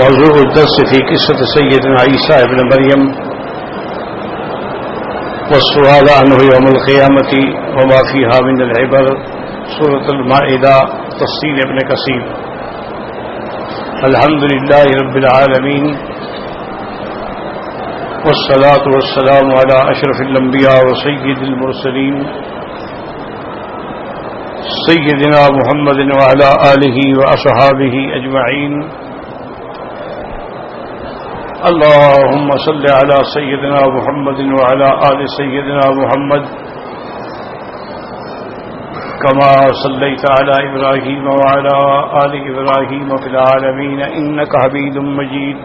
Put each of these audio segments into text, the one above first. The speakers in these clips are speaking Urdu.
موضوع الدرس في قصة سيدنا عيسى ابن مريم والسؤال عنه يوم القيامة وما فيها من العبر سورة المائدة تفسير ابن كثير. الحمد لله رب العالمين والصلاة والسلام على أشرف الأنبياء وسيد المرسلين سيدنا محمد وعلى آله وأصحابه أجمعين. اللهم صل على سيدنا محمد وعلى آل سيدنا محمد كما صليت على إبراهيم وعلى آل إبراهيم في العالمين إنك حميد مجيد.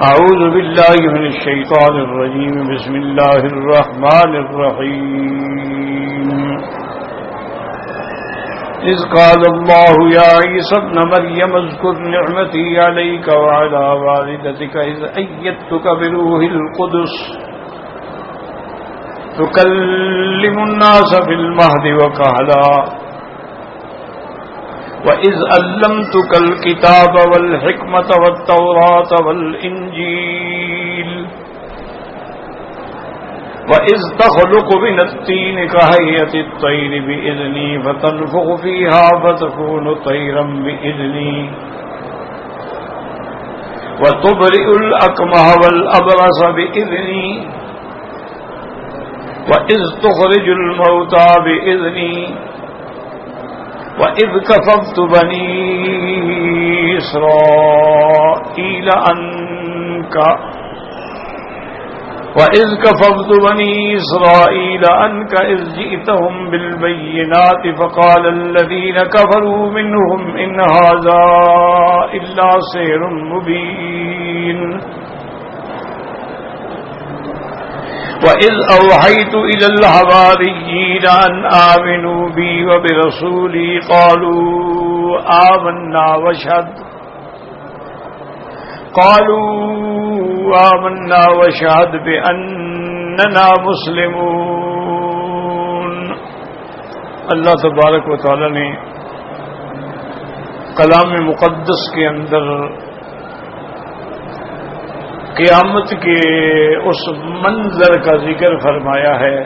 أعوذ بالله من الشيطان الرجيم. بسم الله الرحمن الرحيم. إذ قال الله يا عيسى ابن مريم اذكر نعمتي عليك وعلى والدتك إذ أيدتك بروح القدس تكلم الناس في المهد وكهلا وإذ علمتك الكتاب والحكمة والتوراة والإنجيل وَإِذْ تَخْلُقُ مِنَ الطِّينِ كَهَيْئَةِ الطَّيْرِ بِإِذْنِي فَتَنفُخُ فِيهَا فَتَكُونُ طَيْرًا بِإِذْنِي وَتُبْرِئُ الْأَكْمَهَ وَالْأَبْرَصَ بِإِذْنِي وَإِذْ تُخْرِجُ الْمَوْتَى بِإِذْنِي وَإِذْ كَفَفْتُ بَنِي إِسْرَائِيلَ عنك إذ جئتهم بالبينات فقال الذين كفروا منهم إن هذا إلا سحر مبين. وإذ أوحيت إلى الحواريين أن آمنوا بي وبرسولي قالوا آمنا واشهد بأننا مسلمون. اللہ تبارک و تعالی نے کلام مقدس کے اندر قیامت کے اس منظر کا ذکر فرمایا ہے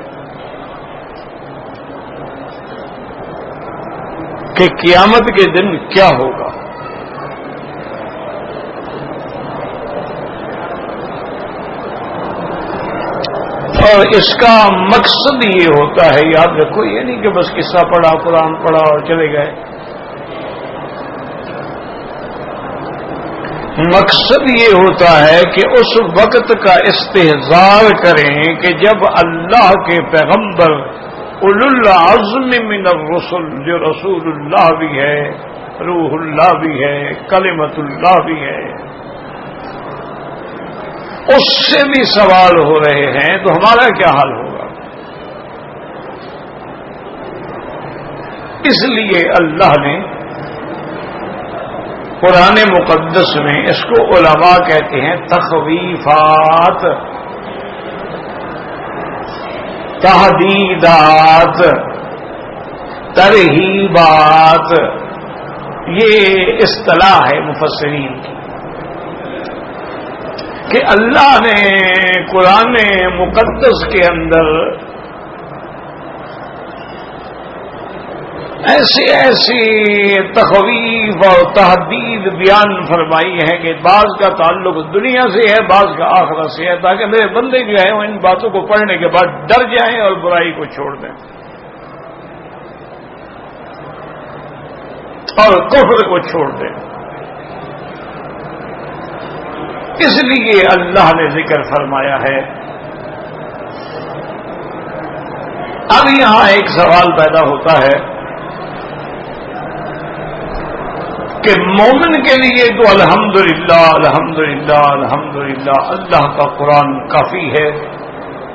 کہ قیامت کے دن کیا ہوگا. اور اس کا مقصد یہ ہوتا ہے، یاد رکھو، یہ نہیں کہ بس قصہ پڑھا، قرآن پڑھا اور چلے گئے. مقصد یہ ہوتا ہے کہ اس وقت کا استحضار کریں کہ جب اللہ کے پیغمبر اولو العزم من الرسل، جو رسول اللہ بھی ہے، روح اللہ بھی ہے، کلمت اللہ بھی ہے، اس سے بھی سوال ہو رہے ہیں تو ہمارا کیا حال ہوگا. اس لیے اللہ نے قرآن مقدس میں اس کو علماء کہتے ہیں تخویفات، تحدیدات، ترہیبات، یہ اصطلاح ہے مفسرین کی کہ اللہ نے قرآن مقدس کے اندر ایسی تخویف اور تحدید بیان فرمائی ہے کہ بعض کا تعلق دنیا سے ہے، بعض کا آخرت سے ہے، تاکہ میرے بندے جو ہیں وہ ان باتوں کو پڑھنے کے بعد ڈر جائیں اور برائی کو چھوڑ دیں اور کفر کو چھوڑ دیں. اس لیے اللہ نے ذکر فرمایا ہے. اب یہاں ایک سوال پیدا ہوتا ہے کہ مومن کے لیے تو الحمدللہ الحمدللہ الحمدللہ اللہ کا قرآن کافی ہے،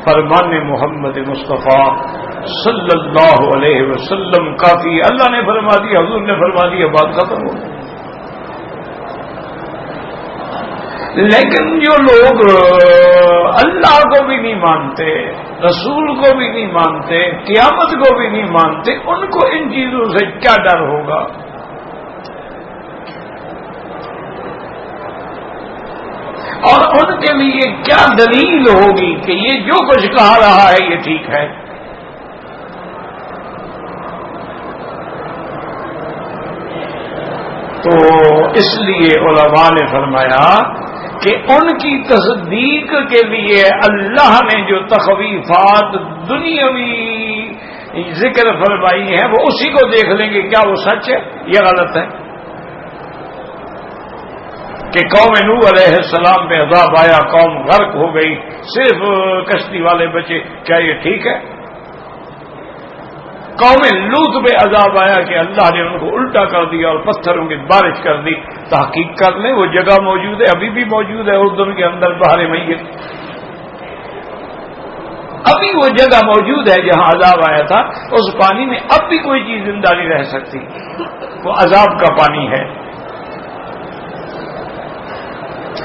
فرمان محمد مصطفیٰ صلی اللہ علیہ وسلم کافی. اللہ نے فرما دیا، حضور نے فرما دیا، بات ختم ہو گئی. لیکن جو لوگ اللہ کو بھی نہیں مانتے، رسول کو بھی نہیں مانتے، قیامت کو بھی نہیں مانتے، ان کو ان چیزوں سے کیا ڈر ہوگا؟ اور ان کے لیے کیا دلیل ہوگی کہ یہ جو کچھ کہا رہا ہے یہ ٹھیک ہے؟ تو اس لیے علماء نے فرمایا کہ ان کی تصدیق کے لیے اللہ نے جو تخویفات دنیاوی ذکر فرمائی ہیں وہ اسی کو دیکھ لیں گے، کیا وہ سچ ہے یا غلط ہے؟ کہ قوم نوح علیہ السلام پہ عذاب آیا، قوم غرق ہو گئی، صرف کشتی والے بچے، کیا یہ ٹھیک ہے؟ قوم لوط پہ عذاب آیا کہ اللہ نے ان کو الٹا کر دیا اور پتھروں کی بارش کر دی، تحقیق کر لیں وہ جگہ موجود ہے، ابھی بھی موجود ہے اردن کے اندر بحر میت، ابھی وہ جگہ موجود ہے جہاں عذاب آیا تھا، اس پانی میں اب بھی کوئی چیز زندہ نہیں رہ سکتی، وہ عذاب کا پانی ہے۔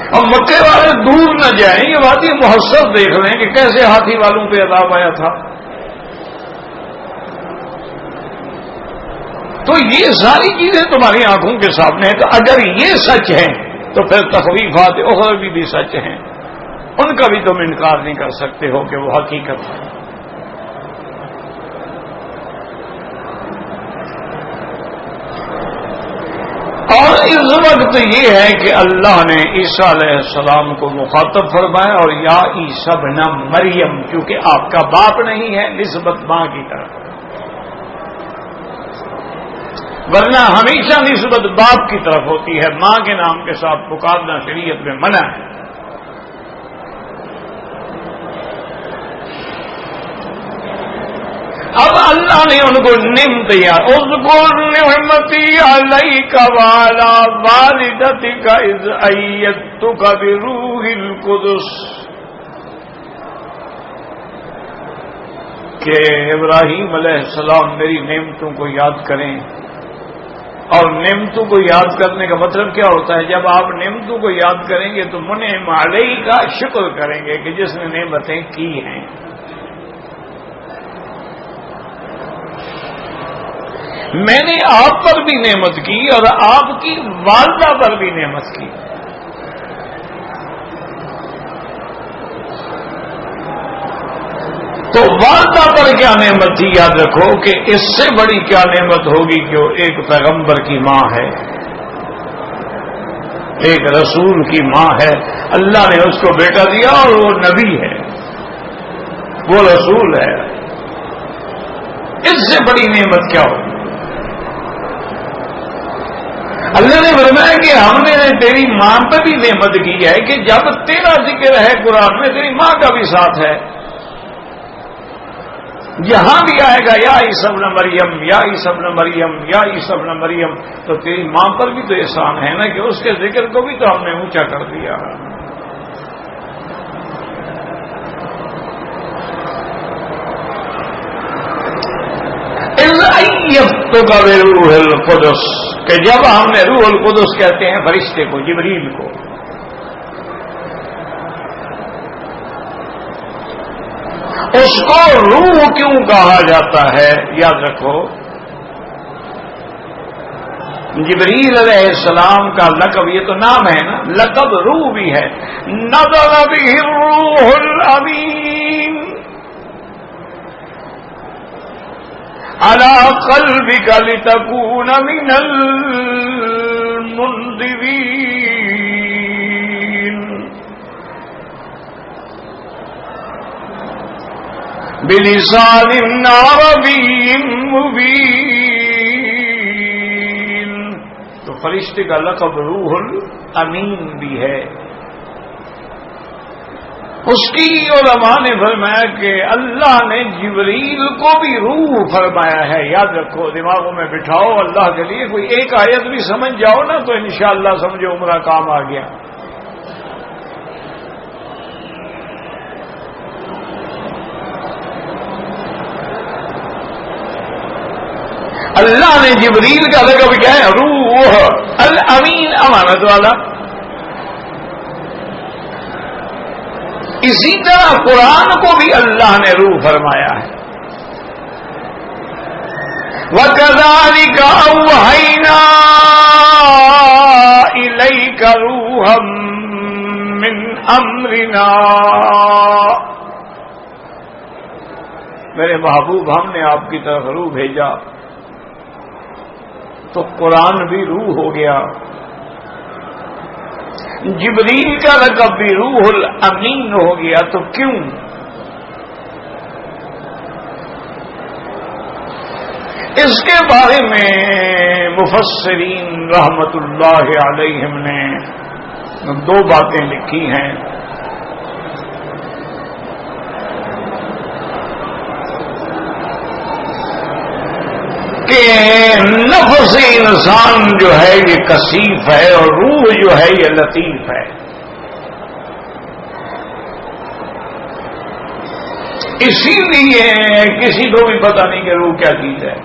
اور مکے والے دور نہ جائیں، یہ وادی محسر دیکھ لیں کہ کیسے ہاتھی والوں پہ عذاب آیا تھا۔ تو یہ ساری چیزیں تمہاری آنکھوں کے سامنے ہیں، تو اگر یہ سچ ہیں تو پھر تخویفات اخروی بھی سچ ہیں، ان کا بھی تم انکار نہیں کر سکتے ہو کہ وہ حقیقت ہے۔ اور اس وقت یہ ہے کہ اللہ نے عیسیٰ علیہ السلام کو مخاطب فرمایا، اور یا عیسیٰ ابن مریم، کیونکہ آپ کا باپ نہیں ہے، نسبت ماں کی طرف، ورنہ ہمیشہ نسبت باپ کی طرف ہوتی ہے، ماں کے نام کے ساتھ پکارنا شریعت میں منع ہے۔ اب اللہ نے ان کو نعمت یاد، اذکر نعمتی علیک وعلی والدتک اذ ایدتک بروح القدس، کہ ابراہیم علیہ السلام میری نعمتوں کو یاد کریں۔ اور نعمتوں کو یاد کرنے کا مطلب کیا ہوتا ہے؟ جب آپ نعمتوں کو یاد کریں گے تو منعم علیہ کا شکر کریں گے کہ جس نے نعمتیں کی ہیں۔ میں نے آپ پر بھی نعمت کی اور آپ کی والدہ پر بھی نعمت کی۔ تو والدہ پر کیا نعمت تھی یاد رکھو کہ اس سے بڑی کیا نعمت ہوگی کہ وہ ایک پیغمبر کی ماں ہے، ایک رسول کی ماں ہے، اللہ نے اس کو بیٹا دیا اور وہ نبی ہے، وہ رسول ہے، اس سے بڑی نعمت کیا ہوگی؟ اللہ نے فرمایا کہ ہم نے تیری ماں پہ بھی نعمت کی ہے کہ جب تیرا ذکر ہے قرآن میں تیری ماں کا بھی ساتھ ہے، یہاں بھی آئے گا یا عیسی ابن مریم، یا عیسی ابن مریم، یا عیسی ابن مریم، تو تیری ماں پر بھی تو احسان ہے نا کہ اس کے ذکر کو بھی تو ہم نے اونچا کر دیا۔ کا روح القدس، کہ جب ہم نے روح القدس کہتے ہیں فرشتے کو، جبریل کو، اس کو روح کیوں کہا جاتا ہے؟ یاد رکھو جبریل علیہ السلام کا لقب، یہ تو نام ہے نا، لقب روح بھی ہے، نزل به الروح الامین علی قلبک لتکون من المنذرین بلسان عربی مبین۔ تو فرشتے کا لقب روح الامین بھی ہے۔ اس کی علماء نے فرمایا کہ اللہ نے جبریل کو بھی روح فرمایا ہے۔ یاد رکھو، دماغوں میں بٹھاؤ، اللہ کے لیے کوئی ایک آیت بھی سمجھ جاؤ نا تو انشاءاللہ سمجھو عمرہ کام آ گیا۔ اللہ نے جبریل کا لقب کیا ہے؟ روح الامین، امانت والا۔ اسی طرح قرآن کو بھی اللہ نے روح فرمایا ہے، وَكَذَلِكَ أَوْحَيْنَا إِلَيْكَ رُوحًا من امرنا. میرے محبوب ہم نے آپ کی طرف روح بھیجا تو قرآن بھی روح ہو گیا. جبریل کا لقب بھی روح الامین ہو گیا. تو کیوں؟ اس کے بارے میں مفسرین رحمت اللہ علیہم نے دو باتیں لکھی ہیں. کہ نفس انسان جو ہے یہ کثیف ہے اور روح جو ہے یہ لطیف ہے. اسی لیے کسی کو بھی پتہ نہیں کہ روح کیا چیز ہے.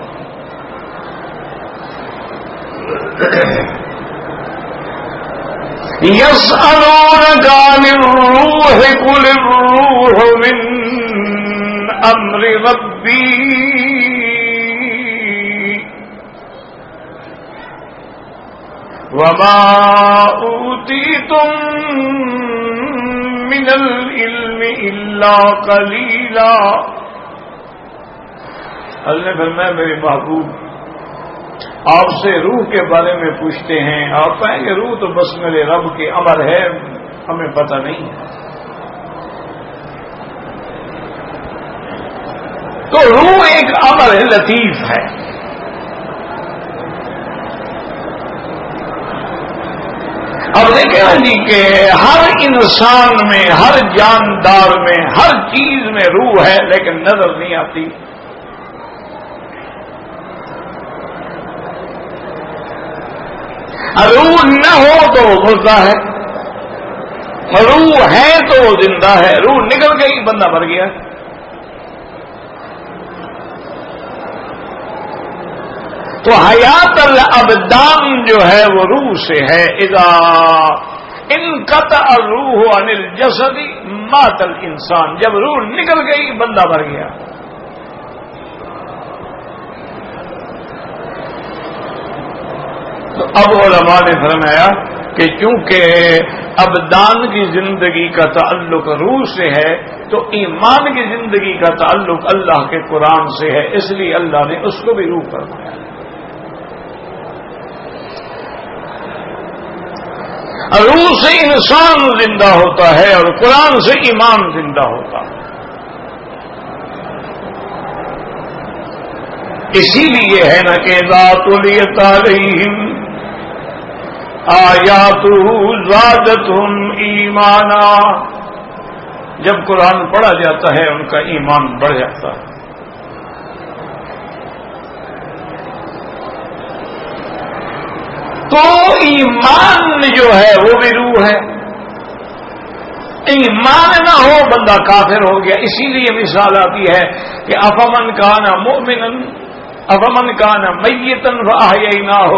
يسألونك عن الروح قل الروح من أمر ربي وما أوتيتم من العلم إلا قليلا. اللہ نے فرمایا میرے محبوب آپ سے روح کے بارے میں پوچھتے ہیں. آپ کہیں کہ روح تو بس میرے رب کے امر ہے, ہمیں پتہ نہیں ہے. تو روح ایک امر ہے, لطیف ہے. اب دیکھیں جی کہ ہر انسان میں, ہر جاندار میں, ہر چیز میں روح ہے لیکن نظر نہیں آتی. روح نہ ہو تو وہ مردہ ہے, روح ہے تو وہ زندہ ہے. روح نکل گئی بندہ مر گیا. تو حیات الابدان جو ہے وہ روح سے ہے. اذا انقطع الروح عن الجسد مات الانسان. جب روح نکل گئی بندہ مر گیا. تو اب علماء نے فرمایا کہ چونکہ ابدان کی زندگی کا تعلق روح سے ہے تو ایمان کی زندگی کا تعلق اللہ کے قرآن سے ہے, اس لیے اللہ نے اس کو بھی روح فرمایا. روح سے انسان زندہ ہوتا ہے اور قرآن سے ایمان زندہ ہوتا ہے. اسی لیے ہے نا کہ ذات الیت علیہم آیاتہ زادتہم ایمانا. جب قرآن پڑھا جاتا ہے ان کا ایمان بڑھ جاتا ہے. تو ایمان جو ہے وہ بھی روح ہے. ایمان نہ ہو بندہ کافر ہو گیا. اسی لیے مثال آتی ہے کہ افمن کان مؤمنا افمن کان میتا فاحییناہ.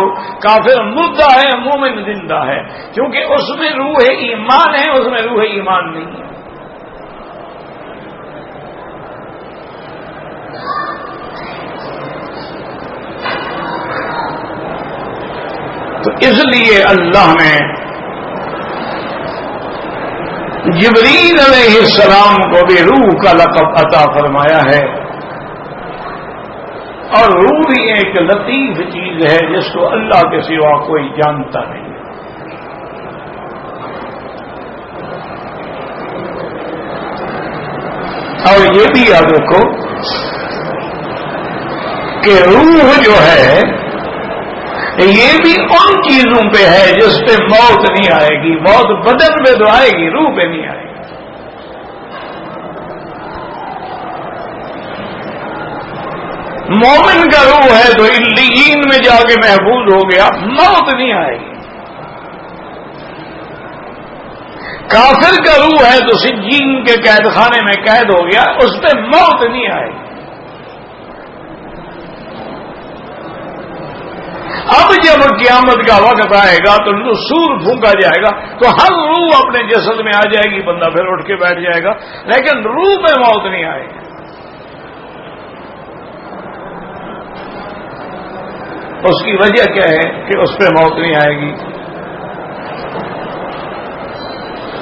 کافر مردہ ہے, مومن زندہ ہے, کیونکہ اس میں روح ایمان ہے, اس میں روح ایمان نہیں ہے. تو اس لیے اللہ نے جبریل علیہ السلام کو بھی روح کا لقب عطا فرمایا ہے. اور روح بھی ایک لطیف چیز ہے جس کو اللہ کے سوا کوئی جانتا نہیں. اور یہ بھی یاد رکھو کہ روح جو ہے یہ بھی ان چیزوں پہ ہے جس پہ موت نہیں آئے گی. موت بدن پہ تو آئے گی, روح پہ نہیں آئے گی. مومن کا روح ہے تو علیین میں جا کے محفوظ ہو گیا, موت نہیں آئے گی. کافر کا روح ہے تو سجین کے قید خانے میں قید ہو گیا, اس پہ موت نہیں آئے گی. اب جب قیامت کا وقت آئے گا تو سور پھونکا جائے گا تو ہر روح اپنے جسد میں آ جائے گی, بندہ پھر اٹھ کے بیٹھ جائے گا, لیکن روح پہ موت نہیں آئے گی. اس کی وجہ کیا ہے کہ اس پہ موت نہیں آئے گی؟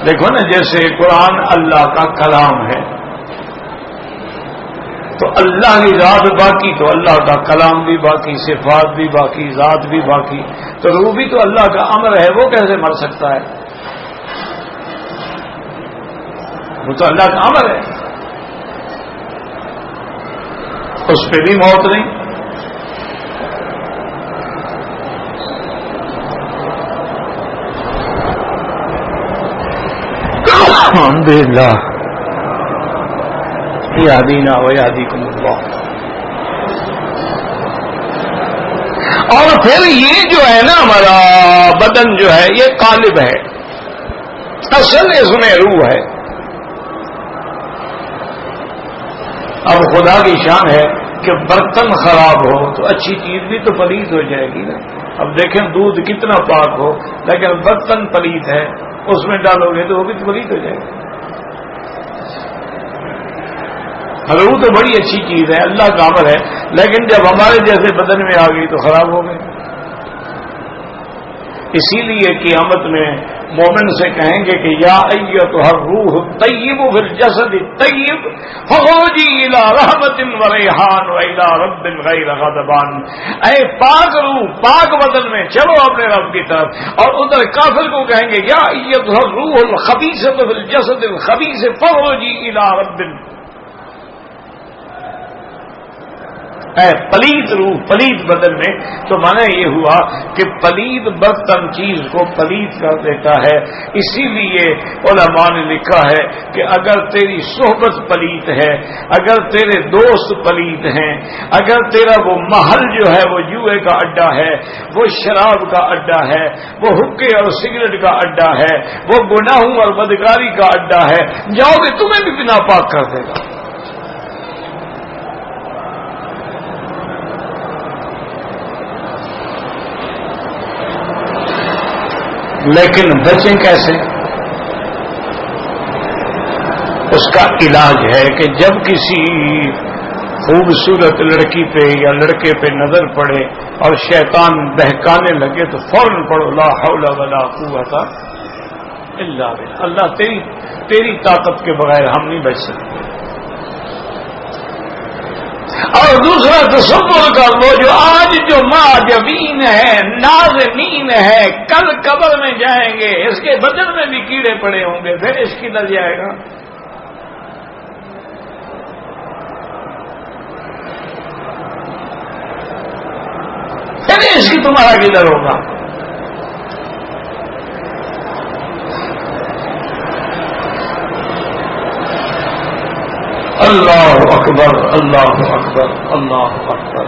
دیکھو نا، جیسے قرآن اللہ کا کلام ہے تو اللہ کی ذات باقی تو اللہ کا کلام بھی باقی، صفات بھی باقی، ذات بھی باقی، تو روح بھی تو اللہ کا امر ہے، وہ کیسے مر سکتا ہے؟ وہ تو اللہ کا امر ہے، اس پہ بھی موت نہیں۔ الحمدللہ یہدینا ویہدیکم اللہ۔ اور پھر یہ جو ہے نا ہمارا بدن جو ہے یہ قالب ہے، اصل اس میں روح ہے۔ اب خدا کی شان ہے کہ برتن خراب ہو تو اچھی چیز بھی تو پلید ہو جائے گی نا۔ اب دیکھیں دودھ کتنا پاک ہو لیکن برتن پلید ہے، اس میں ڈالو گے تو وہ بھی پلید ہو جائے گی۔ روح تو بڑی اچھی چیز ہے، اللہ کا امر ہے، لیکن جب ہمارے جیسے بدن میں آ گئی تو خراب ہو گئی۔ اسی لیے قیامت میں مومن سے کہیں گے کہ یا ایتھا الروح الطیب فی الجسد الطیب فخرجی الی رحمت و ریحان و الی رب غیر غضبان۔ اے پاک روح پاک بدن میں چلو اپنے رب کی طرف، اور ادھر کافر کو کہیں گے یا ایتھا الروح الخبیثۃ فی الجسد الخبیث فخرجی الی رب۔ اے پلید روح پلید بدن میں، تو مانا یہ ہوا کہ پلید برتن چیز کو پلید کر دیتا ہے۔ اسی لیے علماء نے لکھا ہے کہ اگر تیری صحبت پلید ہے، اگر تیرے دوست پلید ہیں، اگر تیرا وہ محل جو ہے وہ جوئے کا اڈا ہے، وہ شراب کا اڈا ہے، وہ حقے اور سگریٹ کا اڈا ہے، وہ گناہوں اور بدکاری کا اڈا ہے، جاؤ گے تمہیں بھی ناپاک کر دے گا۔ لیکن بچیں کیسے؟ اس کا علاج ہے کہ جب کسی خوبصورت لڑکی پہ یا لڑکے پہ نظر پڑے اور شیطان بہکانے لگے تو فوراً پڑھو لا حول ولا قوت الا باللہ۔ اللہ تیری طاقت کے بغیر ہم نہیں بچ سکتے۔ اور دوسرا تصور کر لو، جو آج جو معجبین ہے ناظمین ہے کل قبر میں جائیں گے، اس کے بدن میں بھی کیڑے پڑے ہوں گے، پھر اس کی ڈر جائے گا۔ پھر اس کی تمہارا کدھر ہوگا؟ اللہ اکبر اللہ اکبر اللہ اکبر۔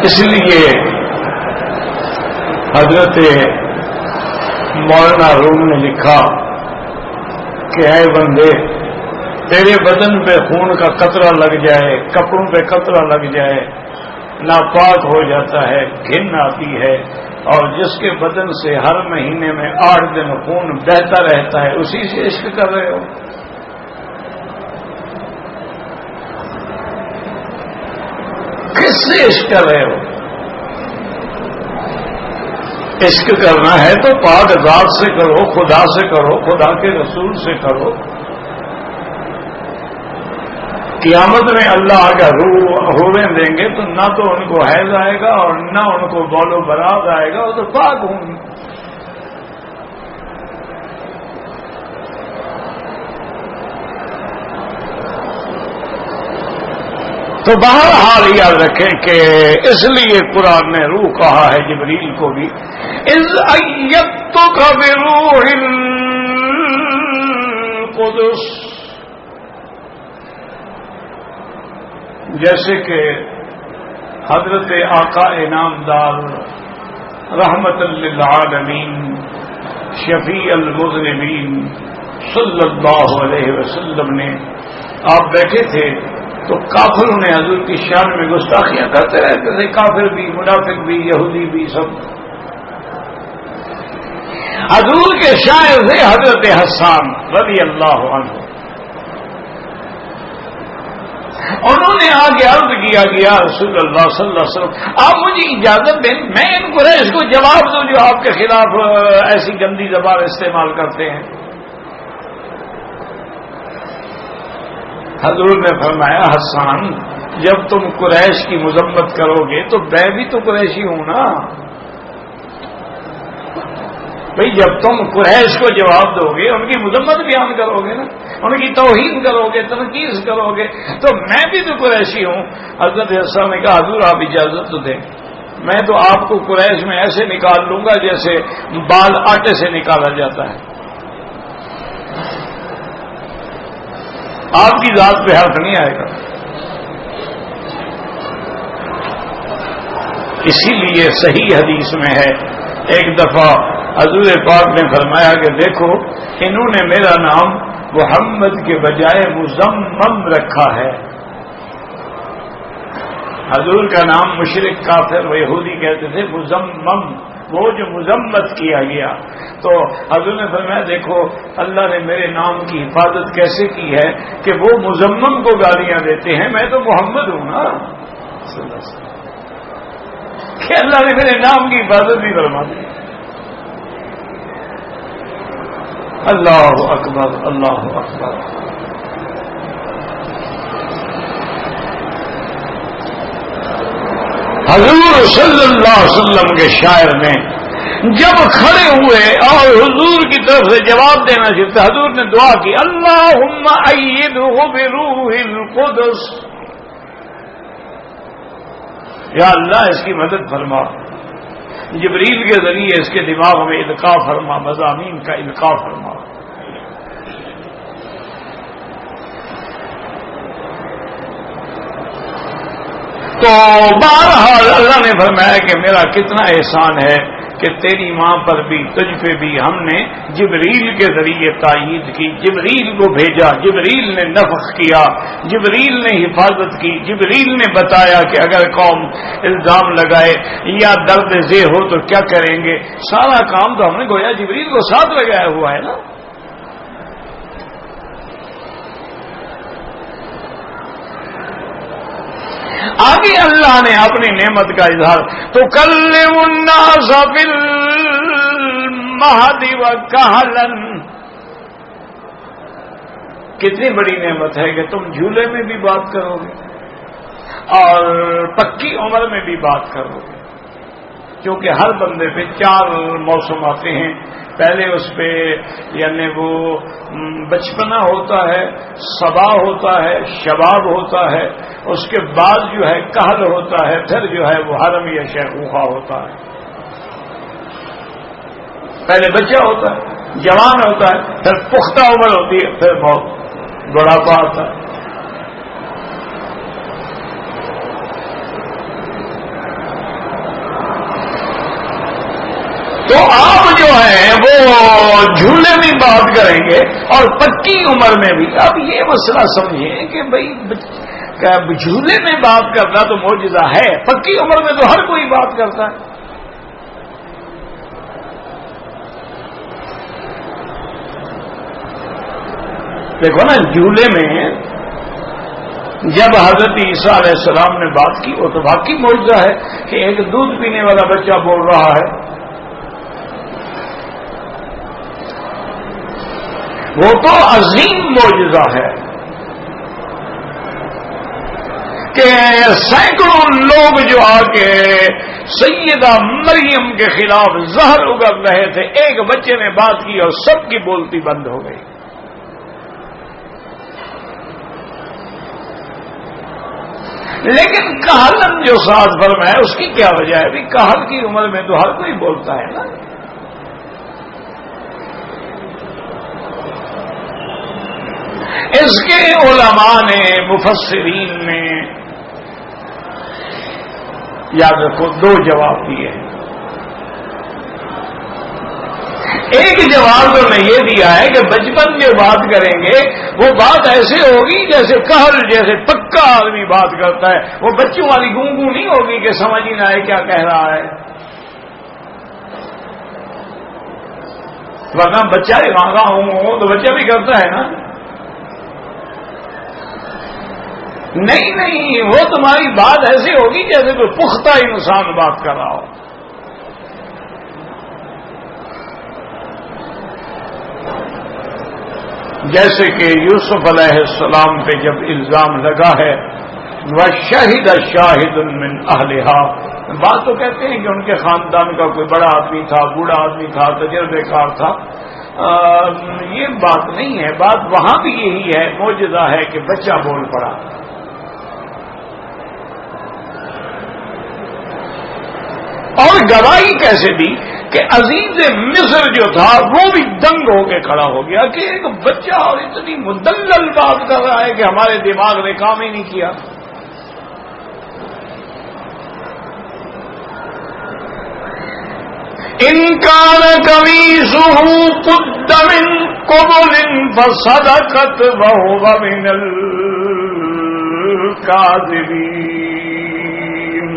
اس لیے حضرت مولانا روم نے لکھا کہ اے بندے، تیرے بدن پہ خون کا قطرہ لگ جائے، کپڑوں پہ قطرہ لگ جائے، ناپاک ہو جاتا ہے، گھن آتی ہے، اور جس کے بدن سے ہر مہینے میں 8 دن خون بہتا رہتا ہے، اسی سے عشق کر رہے ہو۔ کس سے عشق کر رہے ہو؟ عشق کرنا ہے تو پاک ذات سے کرو، خدا سے کرو، خدا کے رسول سے کرو۔ قیامت میں اللہ اگر روحیں دیں گے تو نہ تو ان کو حیض آئے گا اور نہ ان کو بول و برات آئے گا، وہ تو پاک ہوں گی۔ تو بہرحال یاد رکھیں کہ اس لیے قرآن نے روح کہا ہے جبریل کو بھی، اذ ایدتک بروح القدس، جیسے کہ حضرت آقا انعامدار رحمت للعالمین شفیع المذنبین صلی اللہ علیہ وسلم نے، آپ بیٹھے تھے تو کافروں نے حضور کی شان میں گستاخیاں کرتے رہتے تھے، کافر بھی، منافق بھی، یہودی بھی، سب۔ حضور کے شاعر تھے حضرت حسان رضی اللہ عنہ، انہوں نے آگے عرض کیا کہ یا رسول اللہ صلی اللہ علیہ وسلم آپ مجھے اجازت دیں میں ان قریش کو جواب دوں جو آپ کے خلاف ایسی گندی زبان استعمال کرتے ہیں. حضور نے فرمایا حسان جب تم قریش کی مذمت کرو گے تو میں بھی تو قریشی ہوں نا بھئی. جب تم قریش کو جواب دو گے ان کی مذمت بیان کرو گے نا ان کی توہین کرو گے تنقید کرو گے تو میں بھی تو قریشی ہوں. حضرت حسان نے کہا حضور آپ اجازت تو دیں میں تو آپ کو قریش میں ایسے نکال لوں گا جیسے بال آٹے سے نکالا جاتا ہے. آپ کی ذات پہ حرف نہیں آئے گا. اسی لیے صحیح حدیث میں ہے ایک دفعہ حضور پاک نے فرمایا کہ دیکھو انہوں نے میرا نام محمد کے بجائے مزمم رکھا ہے. حضور کا نام مشرک کافر و یہودی کہتے تھے مزمم وہ جو مذمت کیا گیا. تو حضور نے فرمایا دیکھو اللہ نے میرے نام کی حفاظت کیسے کی ہے کہ وہ مزمم کو گالیاں دیتے ہیں میں تو محمد ہوں نا کہ اللہ نے میرے نام کی حفاظت بھی فرما دی. اللہ اکبر اللہ اکبر. حضور صلی اللہ علیہ وسلم کے شاعر نے جب کھڑے ہوئے اور حضور کی طرف سے جواب دینا چاہتے حضور نے دعا کی اللہم ایدہ بروح القدس یا اللہ اس کی مدد فرما جبریل کے ذریعے اس کے دماغ میں القاء فرما مضامین کا القاء فرما. تو بہرحال اللہ نے فرمایا کہ میرا کتنا احسان ہے کہ تیری ماں پر بھی تجھ پہ بھی ہم نے جبریل کے ذریعے تائید کی. جبریل کو بھیجا جبریل نے نفخ کیا جبریل نے حفاظت کی جبریل نے بتایا کہ اگر قوم الزام لگائے یا درد ذہ ہو تو کیا کریں گے. سارا کام تو ہم نے گویا جبریل کو ساتھ لگایا ہوا ہے نا. آگے اللہ نے اپنی نعمت کا اظہار تو کلم الناس بالمہد وکہلا کتنی بڑی نعمت ہے کہ تم جھولے میں بھی بات کرو گے اور پکی عمر میں بھی بات کرو گے. کیونکہ ہر بندے پہ 4 موسم آتے ہیں. پہلے اس پہ یعنی وہ بچپنا ہوتا ہے صبا ہوتا ہے شباب ہوتا ہے اس کے بعد جو ہے کہل ہوتا ہے پھر جو ہے وہ حرم یا شیخوخہ ہوتا ہے. پہلے بچہ ہوتا ہے جوان ہوتا ہے پھر پختہ عمر ہوتی ہے پھر بہت بڑھاپا آتا ہے. تو آپ جو ہے وہ جھولے میں بات کریں گے اور پکی عمر میں بھی. اب یہ مسئلہ سمجھیں کہ بھئی جھولے میں بات کرنا تو معجزہ ہے پکی عمر میں تو ہر کوئی بات کرتا ہے. دیکھو نا جھولے میں جب حضرت عیسیٰ علیہ السلام نے بات کی وہ تو واقعی معجزہ ہے کہ ایک دودھ پینے والا بچہ بول رہا ہے. وہ تو عظیم معجزہ ہے کہ سینکڑوں لوگ جو آ کے سیدہ مریم کے خلاف زہر اگل رہے تھے ایک بچے نے بات کی اور سب کی بولتی بند ہو گئی. لیکن کہلن جو ساتھ فرما ہے اس کی کیا وجہ ہے؟ بھی کہل کی عمر میں تو ہر کوئی بولتا ہے نا. اس کے علماء نے مفسرین نے یاد رکھو 2 جواب دیے ہیں. ایک جواب تو میں یہ دیا ہے کہ بچپن میں بات کریں گے وہ بات ایسے ہوگی جیسے کہل جیسے پکا آدمی بات کرتا ہے. وہ بچوں والی گونگو نہیں ہوگی کہ سمجھ ہی نہ آئے کیا کہہ رہا ہے. ورنہ بچہ ہی مانگا ہوں تو بچہ بھی کرتا ہے نا. نہیں نہیں، وہ تمہاری بات ایسی ہوگی جیسے کوئی پختہ انسان بات کر رہا ہو. جیسے کہ یوسف علیہ السلام پہ جب الزام لگا ہے وَشَهِدَ شَاهِدٌ مِّنْ أَهْلِهَا، بات تو کہتے ہیں کہ ان کے خاندان کا کوئی بڑا آدمی تھا، بوڑھا آدمی تھا، تجربے کار تھا. یہ بات نہیں ہے. بات وہاں بھی یہی ہے، معجزہ ہے کہ بچہ بول پڑا. اور گواہی کیسے دی کہ عزیز مصر جو تھا وہ بھی دنگ ہو کے کھڑا ہو گیا کہ ایک بچہ اور اتنی مدلل بات کر رہا ہے کہ ہمارے دماغ نے کام ہی نہیں کیا. ان کان قمیصہ قد من قبل فصدقت وهو من الكاذبین.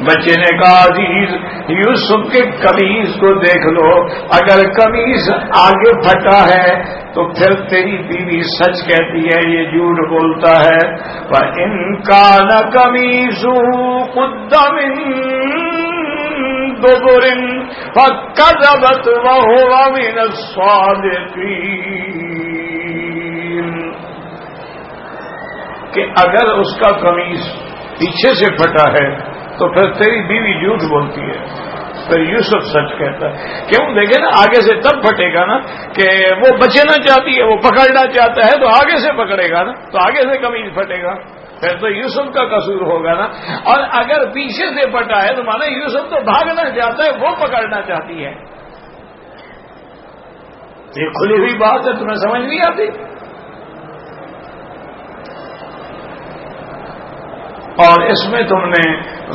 بچے نے کہا عزیز یوسف کے قمیص کو دیکھ لو، اگر قمیص آگے پھٹا ہے تو پھر تیری بیوی سچ کہتی ہے، یہ جھوٹ بولتا ہے. وَإِن كَانَ قَمِيصُهُ قُدَّ مِن دُبُرٍ فَكَذَبَتْ وَهُوَ مِنَ الصَّادِقِينَ. کہ اگر اس کا قمیص پیچھے سے پھٹا ہے تو پھر تیری بیوی جھوٹ بولتی ہے. پھر یوسف سچ کہتا ہے. کیوں؟ دیکھیں نا، آگے سے تب پھٹے گا نا کہ وہ بچنا چاہتی ہے، وہ پکڑنا چاہتا ہے تو آگے سے پکڑے گا نا، تو آگے سے قمیض پھٹے گا، پھر تو یوسف کا قصور ہوگا نا. اور اگر پیچھے سے پھٹا ہے تو مانا یوسف تو بھاگنا چاہتا ہے، وہ پکڑنا چاہتی ہے. یہ کھلی ہوئی بات ہے، تمہیں سمجھ نہیں آتی؟ اور اس میں تم نے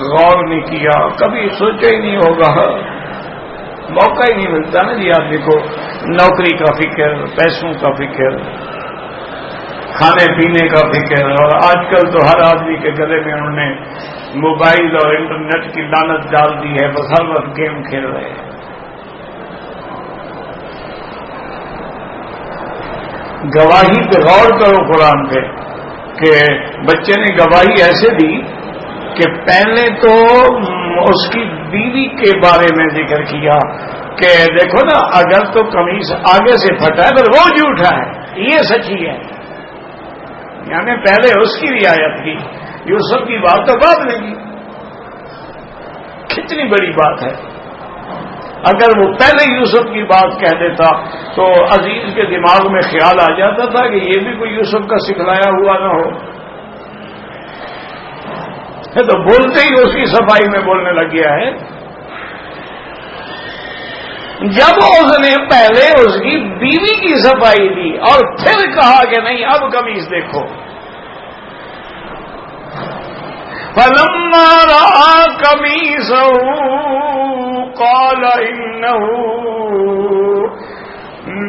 غور نہیں کیا، کبھی سوچا ہی نہیں ہوگا. موقع ہی نہیں ملتا نا جی آدمی کو. نوکری کا فکر، پیسوں کا فکر، کھانے پینے کا فکر. اور آج کل تو ہر آدمی کے گلے میں انہوں نے موبائل اور انٹرنیٹ کی لعنت ڈال دی ہے، بس ہر وقت گیم کھیل رہے ہیں. گواہی پہ غور کرو قرآن پہ کہ بچے نے گواہی ایسے دی کہ پہلے تو اس کی بیوی کے بارے میں ذکر کیا کہ دیکھو نا، اگر تو قمیص آگے سے پھٹا ہے پر وہ جھوٹا ہے، یہ سچی ہے. یعنی پہلے اس کی رعایت کی، یوسف کی بات تو بعد میں کی. کتنی بڑی بات ہے. اگر وہ پہلے یوسف کی بات کہہ دیتا تو عزیز کے دماغ میں خیال آ جاتا تھا کہ یہ بھی کوئی یوسف کا سکھلایا ہوا نہ ہو. تو بولتے ہی اس کی صفائی میں بولنے لگ گیا ہے. جب اس نے پہلے اس کی بیوی کی صفائی دی اور پھر کہا کہ نہیں اب قمیص دیکھو. فَلَمَّا رَأَىٰ قَمِيصَهُ قَالَ إِنَّهُ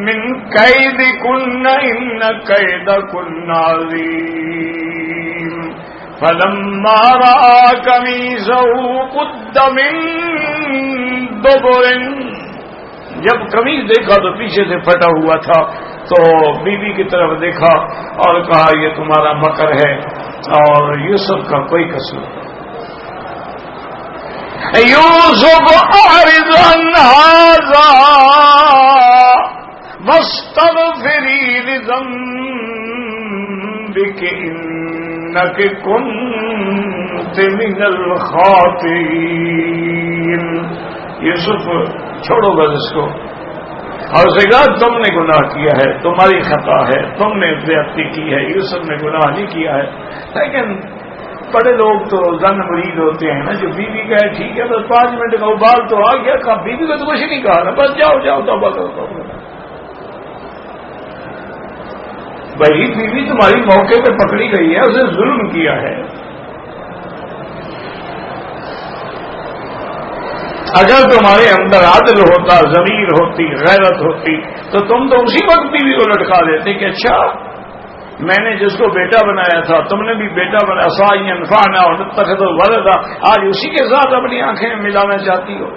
مِنْ كَيْدِكُنَّ إِنَّ كَيْدَكُنَّ عَظِيمٌ. فَلَمَّا رَأَىٰ قَمِيصَهُ قُدَّ مِن دُبُرٍ، جب قمیص دیکھا تو پیچھے سے پھٹا ہوا تھا تو بیوی کی طرف دیکھا اور کہا یہ تمہارا مکر ہے اور یوسف کا کوئی قصور نہیں. یوسف اعرض عن هذا واستغفری لذنبک انک کنت من الخاطئین. یوسف چھوڑو بس اس کو، اور اسے کہا تم نے گناہ کیا ہے، تمہاری خطا ہے، تم نے زیادتی کی ہے. یوسف نے گناہ نہیں کیا ہے. لیکن بڑے لوگ تو زن مرید ہوتے ہیں نا، جو بیوی کا ہے ٹھیک ہے بس 5 منٹ کا ابال تو آ گیا، کہا بیوی کو تو کچھ نہیں کہا نا، بس جاؤ جاؤ توبہ کرو. بھائی بیوی تمہاری موقع پہ پکڑی گئی ہے، اسے ظلم کیا ہے. اگر تمہارے اندر عدل ہوتا، ضمیر ہوتی، غیرت ہوتی تو تم تو اسی وقت بیوی کو لٹکا دیتے کہ اچھا میں نے جس کو بیٹا بنایا تھا تم نے بھی بیٹا بنا، عسیٰ ان ینفعنا او نتخذہ ولدا، آج اسی کے ساتھ اپنی آنکھیں ملانا چاہتی ہو.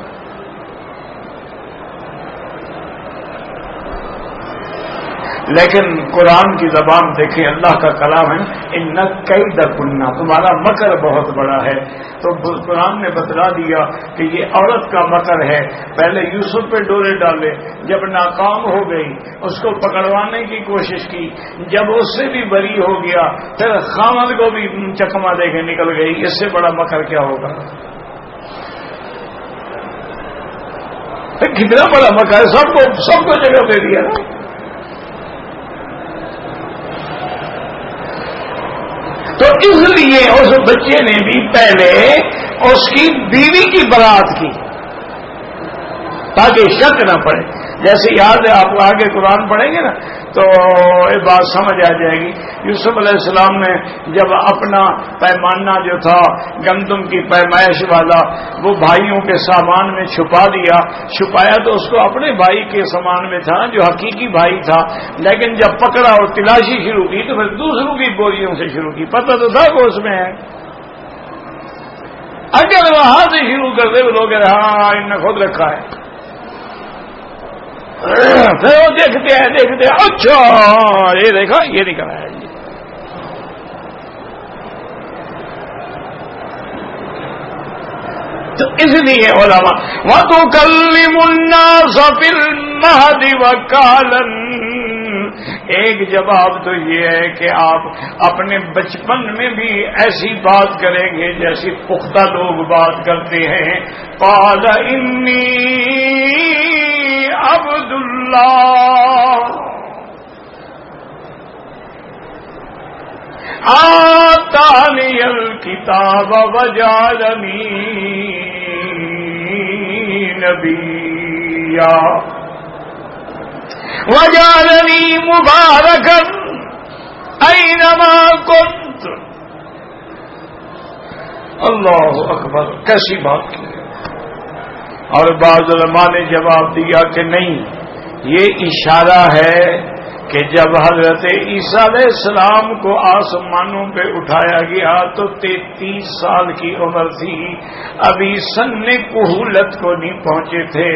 لیکن قرآن کی زبان دیکھیں، اللہ کا کلام ہے، ان کیدکن، تمہارا مکر بہت بڑا ہے۔ تو قرآن نے بتلا دیا کہ یہ عورت کا مکر ہے۔ پہلے یوسف پہ ڈورے ڈالے، جب ناکام ہو گئی اس کو پکڑوانے کی کوشش کی، جب اس سے بھی بری ہو گیا پھر خامد کو بھی چکما دے کے نکل گئی۔ اس سے بڑا مکر کیا ہوگا؟ کتنا بڑا مکر ہے، سب کو جگہ دے دیا نا۔ تو اس لیے اس بچے نے بھی پہلے اس کی بیوی کی برات کی تاکہ شک نہ پڑے۔ جیسے یاد ہے، آپ آگے قرآن پڑھیں گے نا تو یہ بات سمجھ آ جائے گی۔ یوسف علیہ السلام نے جب اپنا پیمانہ جو تھا گندم کی پیمائش والا وہ بھائیوں کے سامان میں چھپایا تو اس کو اپنے بھائی کے سامان میں تھا جو حقیقی بھائی تھا، لیکن جب پکڑا اور تلاشی شروع کی تو پھر دوسروں کی بوریوں سے شروع کی۔ پتہ تو تھا وہ اس میں ہے، اگر وہاں سے شروع کر دے وہ لوگ ہاں ان نے خود رکھا ہے، پھر وہ دیکھتے ہیں اچھا یہ دیکھا یہ نہیں کرایا جی۔ تو اس لیے علماء وَتُكَلِّمُ النَّاسَ فِي الْمَهْدِ وَكَهْلًا، ایک جواب تو یہ ہے کہ آپ اپنے بچپن میں بھی ایسی بات کریں گے جیسی پختہ لوگ بات کرتے ہیں۔ قال انی عبد اللہ آتانی الکتاب وجعلنی نبیا وجعلنی مبارکا اینما کنت۔ اللہ اکبر، کیسی بات کی۔ اور بعض علماء نے جواب دیا کہ نہیں، یہ اشارہ ہے کہ جب حضرت عیسیٰ علیہ السلام کو آسمانوں پہ اٹھایا گیا تو 33 سال کی عمر تھی، ابھی سن کہولت کو نہیں پہنچے تھے،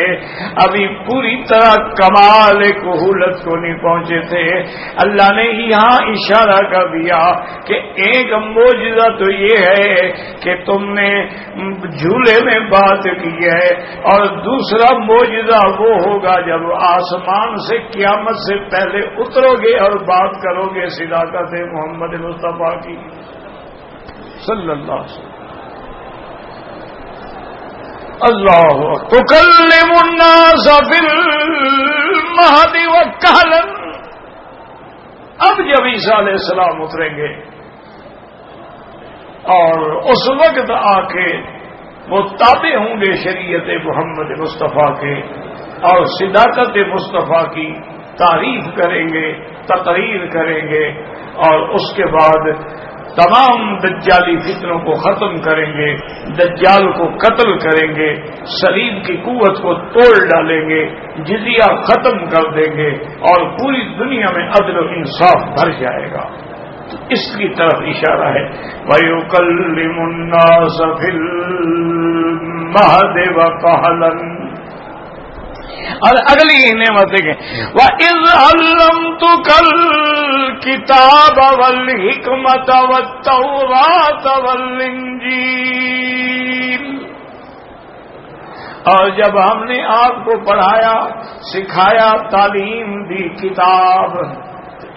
ابھی پوری طرح کمال کہولت کو نہیں پہنچے تھے۔ اللہ نے یہاں اشارہ کر دیا کہ ایک معجزہ تو یہ ہے کہ تم نے جھولے میں بات کی ہے، اور دوسرا معجزہ وہ ہوگا جب آسمان سے قیامت سے پہلے اترو گے اور بات کرو گے صداقت محمد مصطفیٰ کی صلی اللہ علیہ وسلم۔ اللہ تکلم الناس فی المہد وکہلا، اب جب عیسیٰ علیہ السلام اتریں گے اور اس وقت آ کے وہ تابع ہوں گے شریعت محمد مصطفیٰ کے اور صداقت مصطفیٰ کی تعریف کریں گے، تقریر کریں گے، اور اس کے بعد تمام دجالی فتنوں کو ختم کریں گے، دجال کو قتل کریں گے، صلیب کی قوت کو توڑ ڈالیں گے، جزیہ ختم کر دیں گے، اور پوری دنیا میں عدل و انصاف بھر جائے گا۔ تو اس کی طرف اشارہ ہے وَيُكَلِّمُ النَّاسَ فِي الْمَهْدِ وَكَهْلًا۔ اور اگلی نعمت دیکھیں وَإِذْ عَلَّمْتُكَ الْكِتَابَ وَالْحِكْمَةَ وَالتَّوْرَاةَ وَالْإِنْجِيلَ، اور جب ہم نے آپ کو پڑھایا، سکھایا، تعلیم دی، کتاب،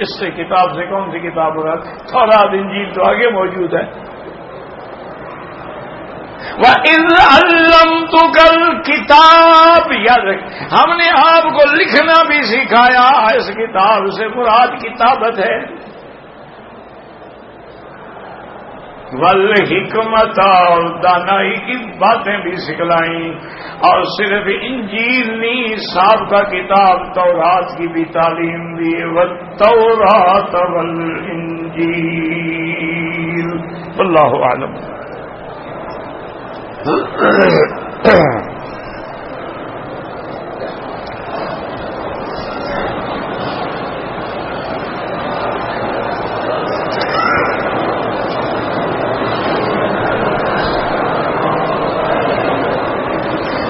اس سے کتاب سے کون سی کتاب ہوگا؟ تورات انجیل تو آگے موجود ہے۔ وَإِذْ عَلَّمْتُكَ الْكِتَابَ، یاد رکھ ہم نے آپ کو لکھنا بھی سکھایا، اس کتاب سے مراد کتابت ہے، وَالْحِكْمَةَ، اور دانائی کی باتیں بھی سکھلائیں، اور صرف انجیل نہیں، سابقہ کتاب تورات کی بھی تعلیم دی، وَالتَّوْرَاةَ وَالْإِنجِيلَ۔ واللہ اعلم۔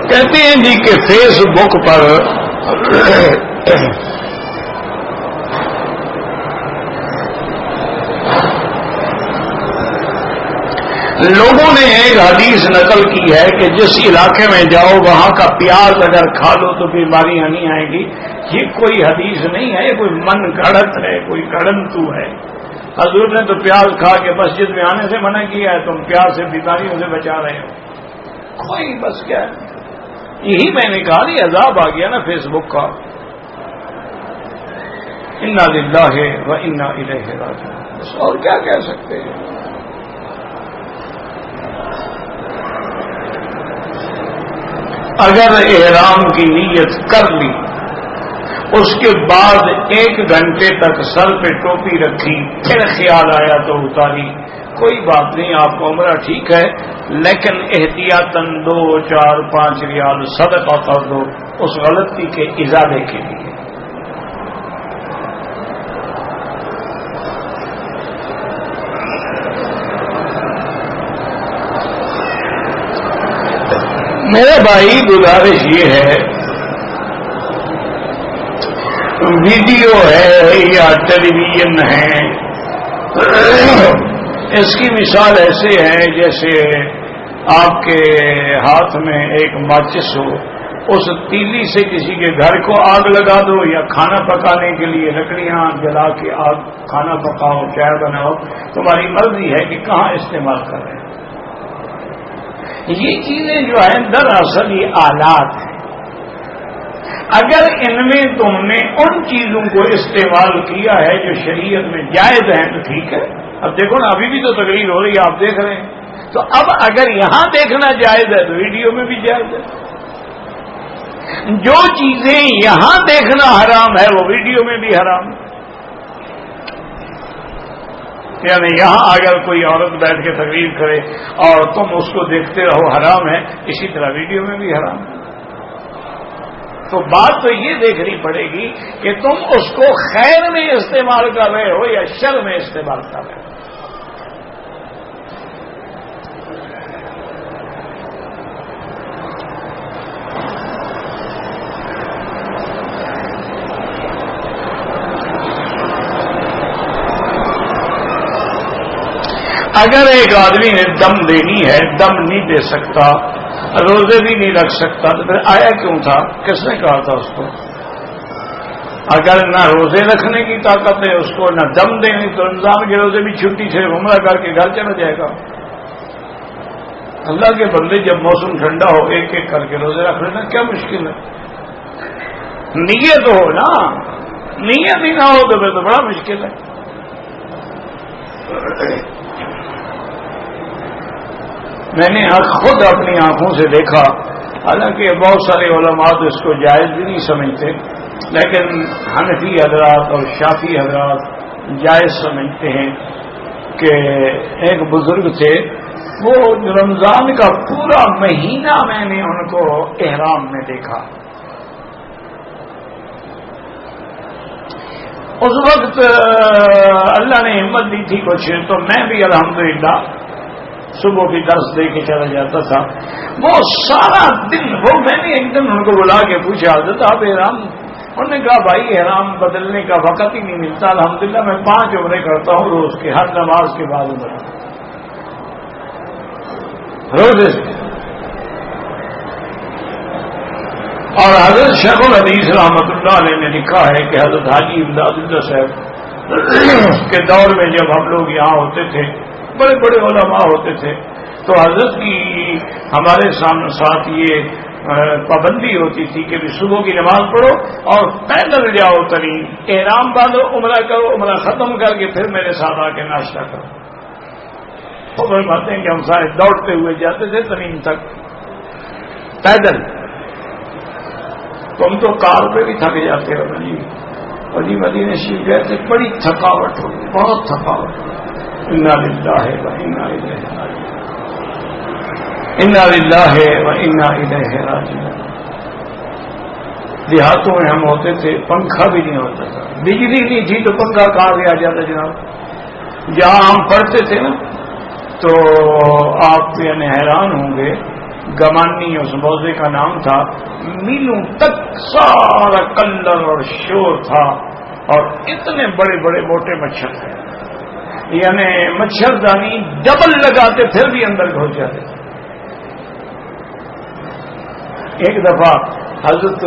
کہتے ہیں جی کہ فیس بک پر لوگوں نے ایک حدیث نقل کی ہے کہ جس علاقے میں جاؤ وہاں کا پیاز اگر کھا لو تو بیماریاں نہیں آئیں گی. یہ کوئی حدیث نہیں ہے, یہ کوئی من گھڑت ہے, کوئی گھڑنتو ہے. حضور نے تو پیاز کھا کے مسجد میں آنے سے منع کیا ہے, تم پیاز سے بیماریوں سے بچا رہے ہو. کوئی بس کیا ہے, یہی میں نے کہا نہیں عذاب آ گیا نا فیس بک کا. انا للہ و انا الیہ راجعون, بس اور کیا کہہ سکتے ہیں. اگر احرام کی نیت کر لی, اس کے بعد 1 گھنٹے تک سر پہ ٹوپی رکھی, پھر خیال آیا تو اتاری, کوئی بات نہیں, آپ کا عمرہ ٹھیک ہے, لیکن احتیاطاً 2, 4, 5 ریال صدقہ کر دو اس غلطی کے ازالے کے لیے. میرے بھائی گزارش یہ ہے, ویڈیو ہے یا ٹیلی ویژن ہے, اس کی مثال ایسے ہے جیسے آپ کے ہاتھ میں ایک ماچس ہو, اس تیلی سے کسی کے گھر کو آگ لگا دو, یا کھانا پکانے کے لیے لکڑیاں جلا کے آگ کھانا پکاؤ, چائے بناؤ, تمہاری مرضی ہے کہ کہاں استعمال کر رہے ہیں. یہ چیزیں جو ہیں دراصل یہ آلات ہیں. اگر ان میں تم نے ان چیزوں کو استعمال کیا ہے جو شریعت میں جائز ہیں تو ٹھیک ہے. اب دیکھو نا, ابھی بھی تو تقریر ہو رہی ہے, آپ دیکھ رہے ہیں, تو اب اگر یہاں دیکھنا جائز ہے تو ویڈیو میں بھی جائز ہے. جو چیزیں یہاں دیکھنا حرام ہے وہ ویڈیو میں بھی حرام ہے. یعنی یہاں اگر کوئی عورت بیٹھ کے تقریر کرے اور تم اس کو دیکھتے رہو حرام ہے, اسی طرح ویڈیو میں بھی حرام ہے. تو بات تو یہ دیکھنی پڑے گی کہ تم اس کو خیر میں استعمال کر رہے ہو یا شر میں استعمال کر رہے ہو. اگر ایک آدمی نے دم دینی ہے, دم نہیں دے سکتا, روزے بھی نہیں رکھ سکتا, تو پھر آیا کیوں تھا؟ کس نے کہا تھا اس کو؟ اگر نہ روزے رکھنے کی طاقت ہے اس کو, نہ دم دینے, تو رمضان کے روزے بھی چھٹی سے عمرہ کر کے گھر چلا جائے گا. اللہ کے بندے جب موسم ٹھنڈا ہو ایک ایک کر کے روزے رکھ لینا کیا مشکل ہے؟ نیت ہو نا, نیت ہی نہ ہو تو پھر تو بڑا مشکل ہے. میں نے خود اپنی آنکھوں سے دیکھا, حالانکہ بہت سارے علماء تو اس کو جائز بھی نہیں سمجھتے, لیکن حنفی حضرات اور شافعی حضرات جائز سمجھتے ہیں کہ ایک بزرگ تھے, وہ رمضان کا پورا مہینہ میں نے ان کو احرام میں دیکھا. اس وقت اللہ نے ہمت دی تھی کچھ, تو میں بھی الحمدللہ صبح بھی درس دے کے چلا جاتا تھا. وہ سارا دن, وہ میں نے ایک دن ان کو بلا کے پوچھا, حضرت آپ احرام, انہوں نے کہا بھائی احرام بدلنے کا وقت ہی نہیں ملتا, الحمدللہ میں 5 عمرے کرتا ہوں روز کے, ہر نماز کے بعد عمرہ روزے سے. اور حضرت شیخ الحدیث رحمۃ اللہ علیہ نے لکھا ہے کہ حضرت حاجی امداد اللہ صاحب کے دور میں جب ہم لوگ یہاں ہوتے تھے, بڑے بڑے علماء ہوتے تھے, تو حضرت کی ہمارے ساتھ یہ پابندی ہوتی تھی کہ صبح کی نماز پڑھو اور پیدل جاؤ, ترین احرام باندھو, عمرہ کرو, عمرہ ختم کر کے پھر میرے ساتھ آ کے ناشتہ کرو. تو فرماتے ہیں کہ ہم سارے دوڑتے ہوئے جاتے تھے ترین تک پیدل. تم تو کار پہ بھی تھک جاتے ہو جی, اور جی مدینے شریف گئے تھے, بڑی تھکاوٹ ہوگی, بہت تھکاوٹ ہوگی. انا للہ و انا الیہ راجعون, انا للہ و انا الیہ راجعون. دیہاتوں میں ہم ہوتے تھے, پنکھا بھی نہیں ہوتا تھا, بجلی نہیں تھی تو پنکھا کہاں سے آ جاتا جناب. جہاں ہم پڑھتے تھے نا, تو آپ یعنی حیران ہوں گے, گمانی اس موضوع کا نام تھا, میلوں تک سارا کلر اور شور تھا, اور اتنے بڑے بڑے موٹے مچھر تھے. یعنی مچھردانی ڈبل لگاتے پھر بھی اندر گھس جاتے. ایک دفعہ حضرت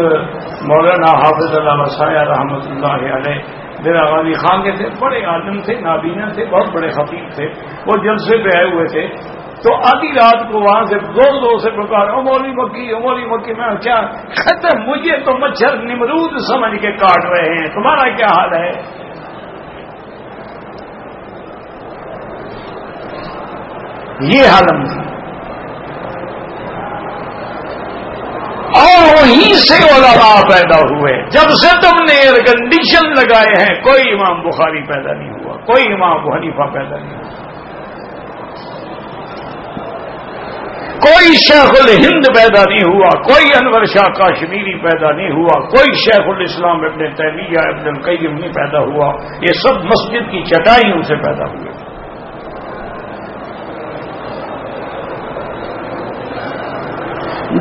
مولانا حافظ اللہ وسایہ رحمۃ اللہ علیہ ڈیرہ غازی خان کے تھے، بڑے عالم تھے، نابینا تھے، بہت بڑے خطیب تھے. وہ جلسے پہ آئے ہوئے تھے تو آدھی رات کو وہاں سے زور زور سے پکارا، مولوی مکی، مولوی مکی. میں کیا کہتے، مجھے تو مچھر نمرود سمجھ کے کاٹ رہے ہیں، تمہارا کیا حال ہے؟ یہ حالم تھی. اور وہیں سے علماء پیدا ہوئے. جب سے تم نے ایئر کنڈیشن لگائے ہیں، کوئی امام بخاری پیدا نہیں ہوا، کوئی امام ابو حنیفہ پیدا نہیں ہوا، کوئی شیخ الہند پیدا نہیں ہوا، کوئی انور شاہ کاشمیری پیدا نہیں ہوا، کوئی شیخ الاسلام ابن تیمیہ ابن القیم نہیں پیدا ہوا. یہ سب مسجد کی چٹائیوں سے پیدا ہوئے.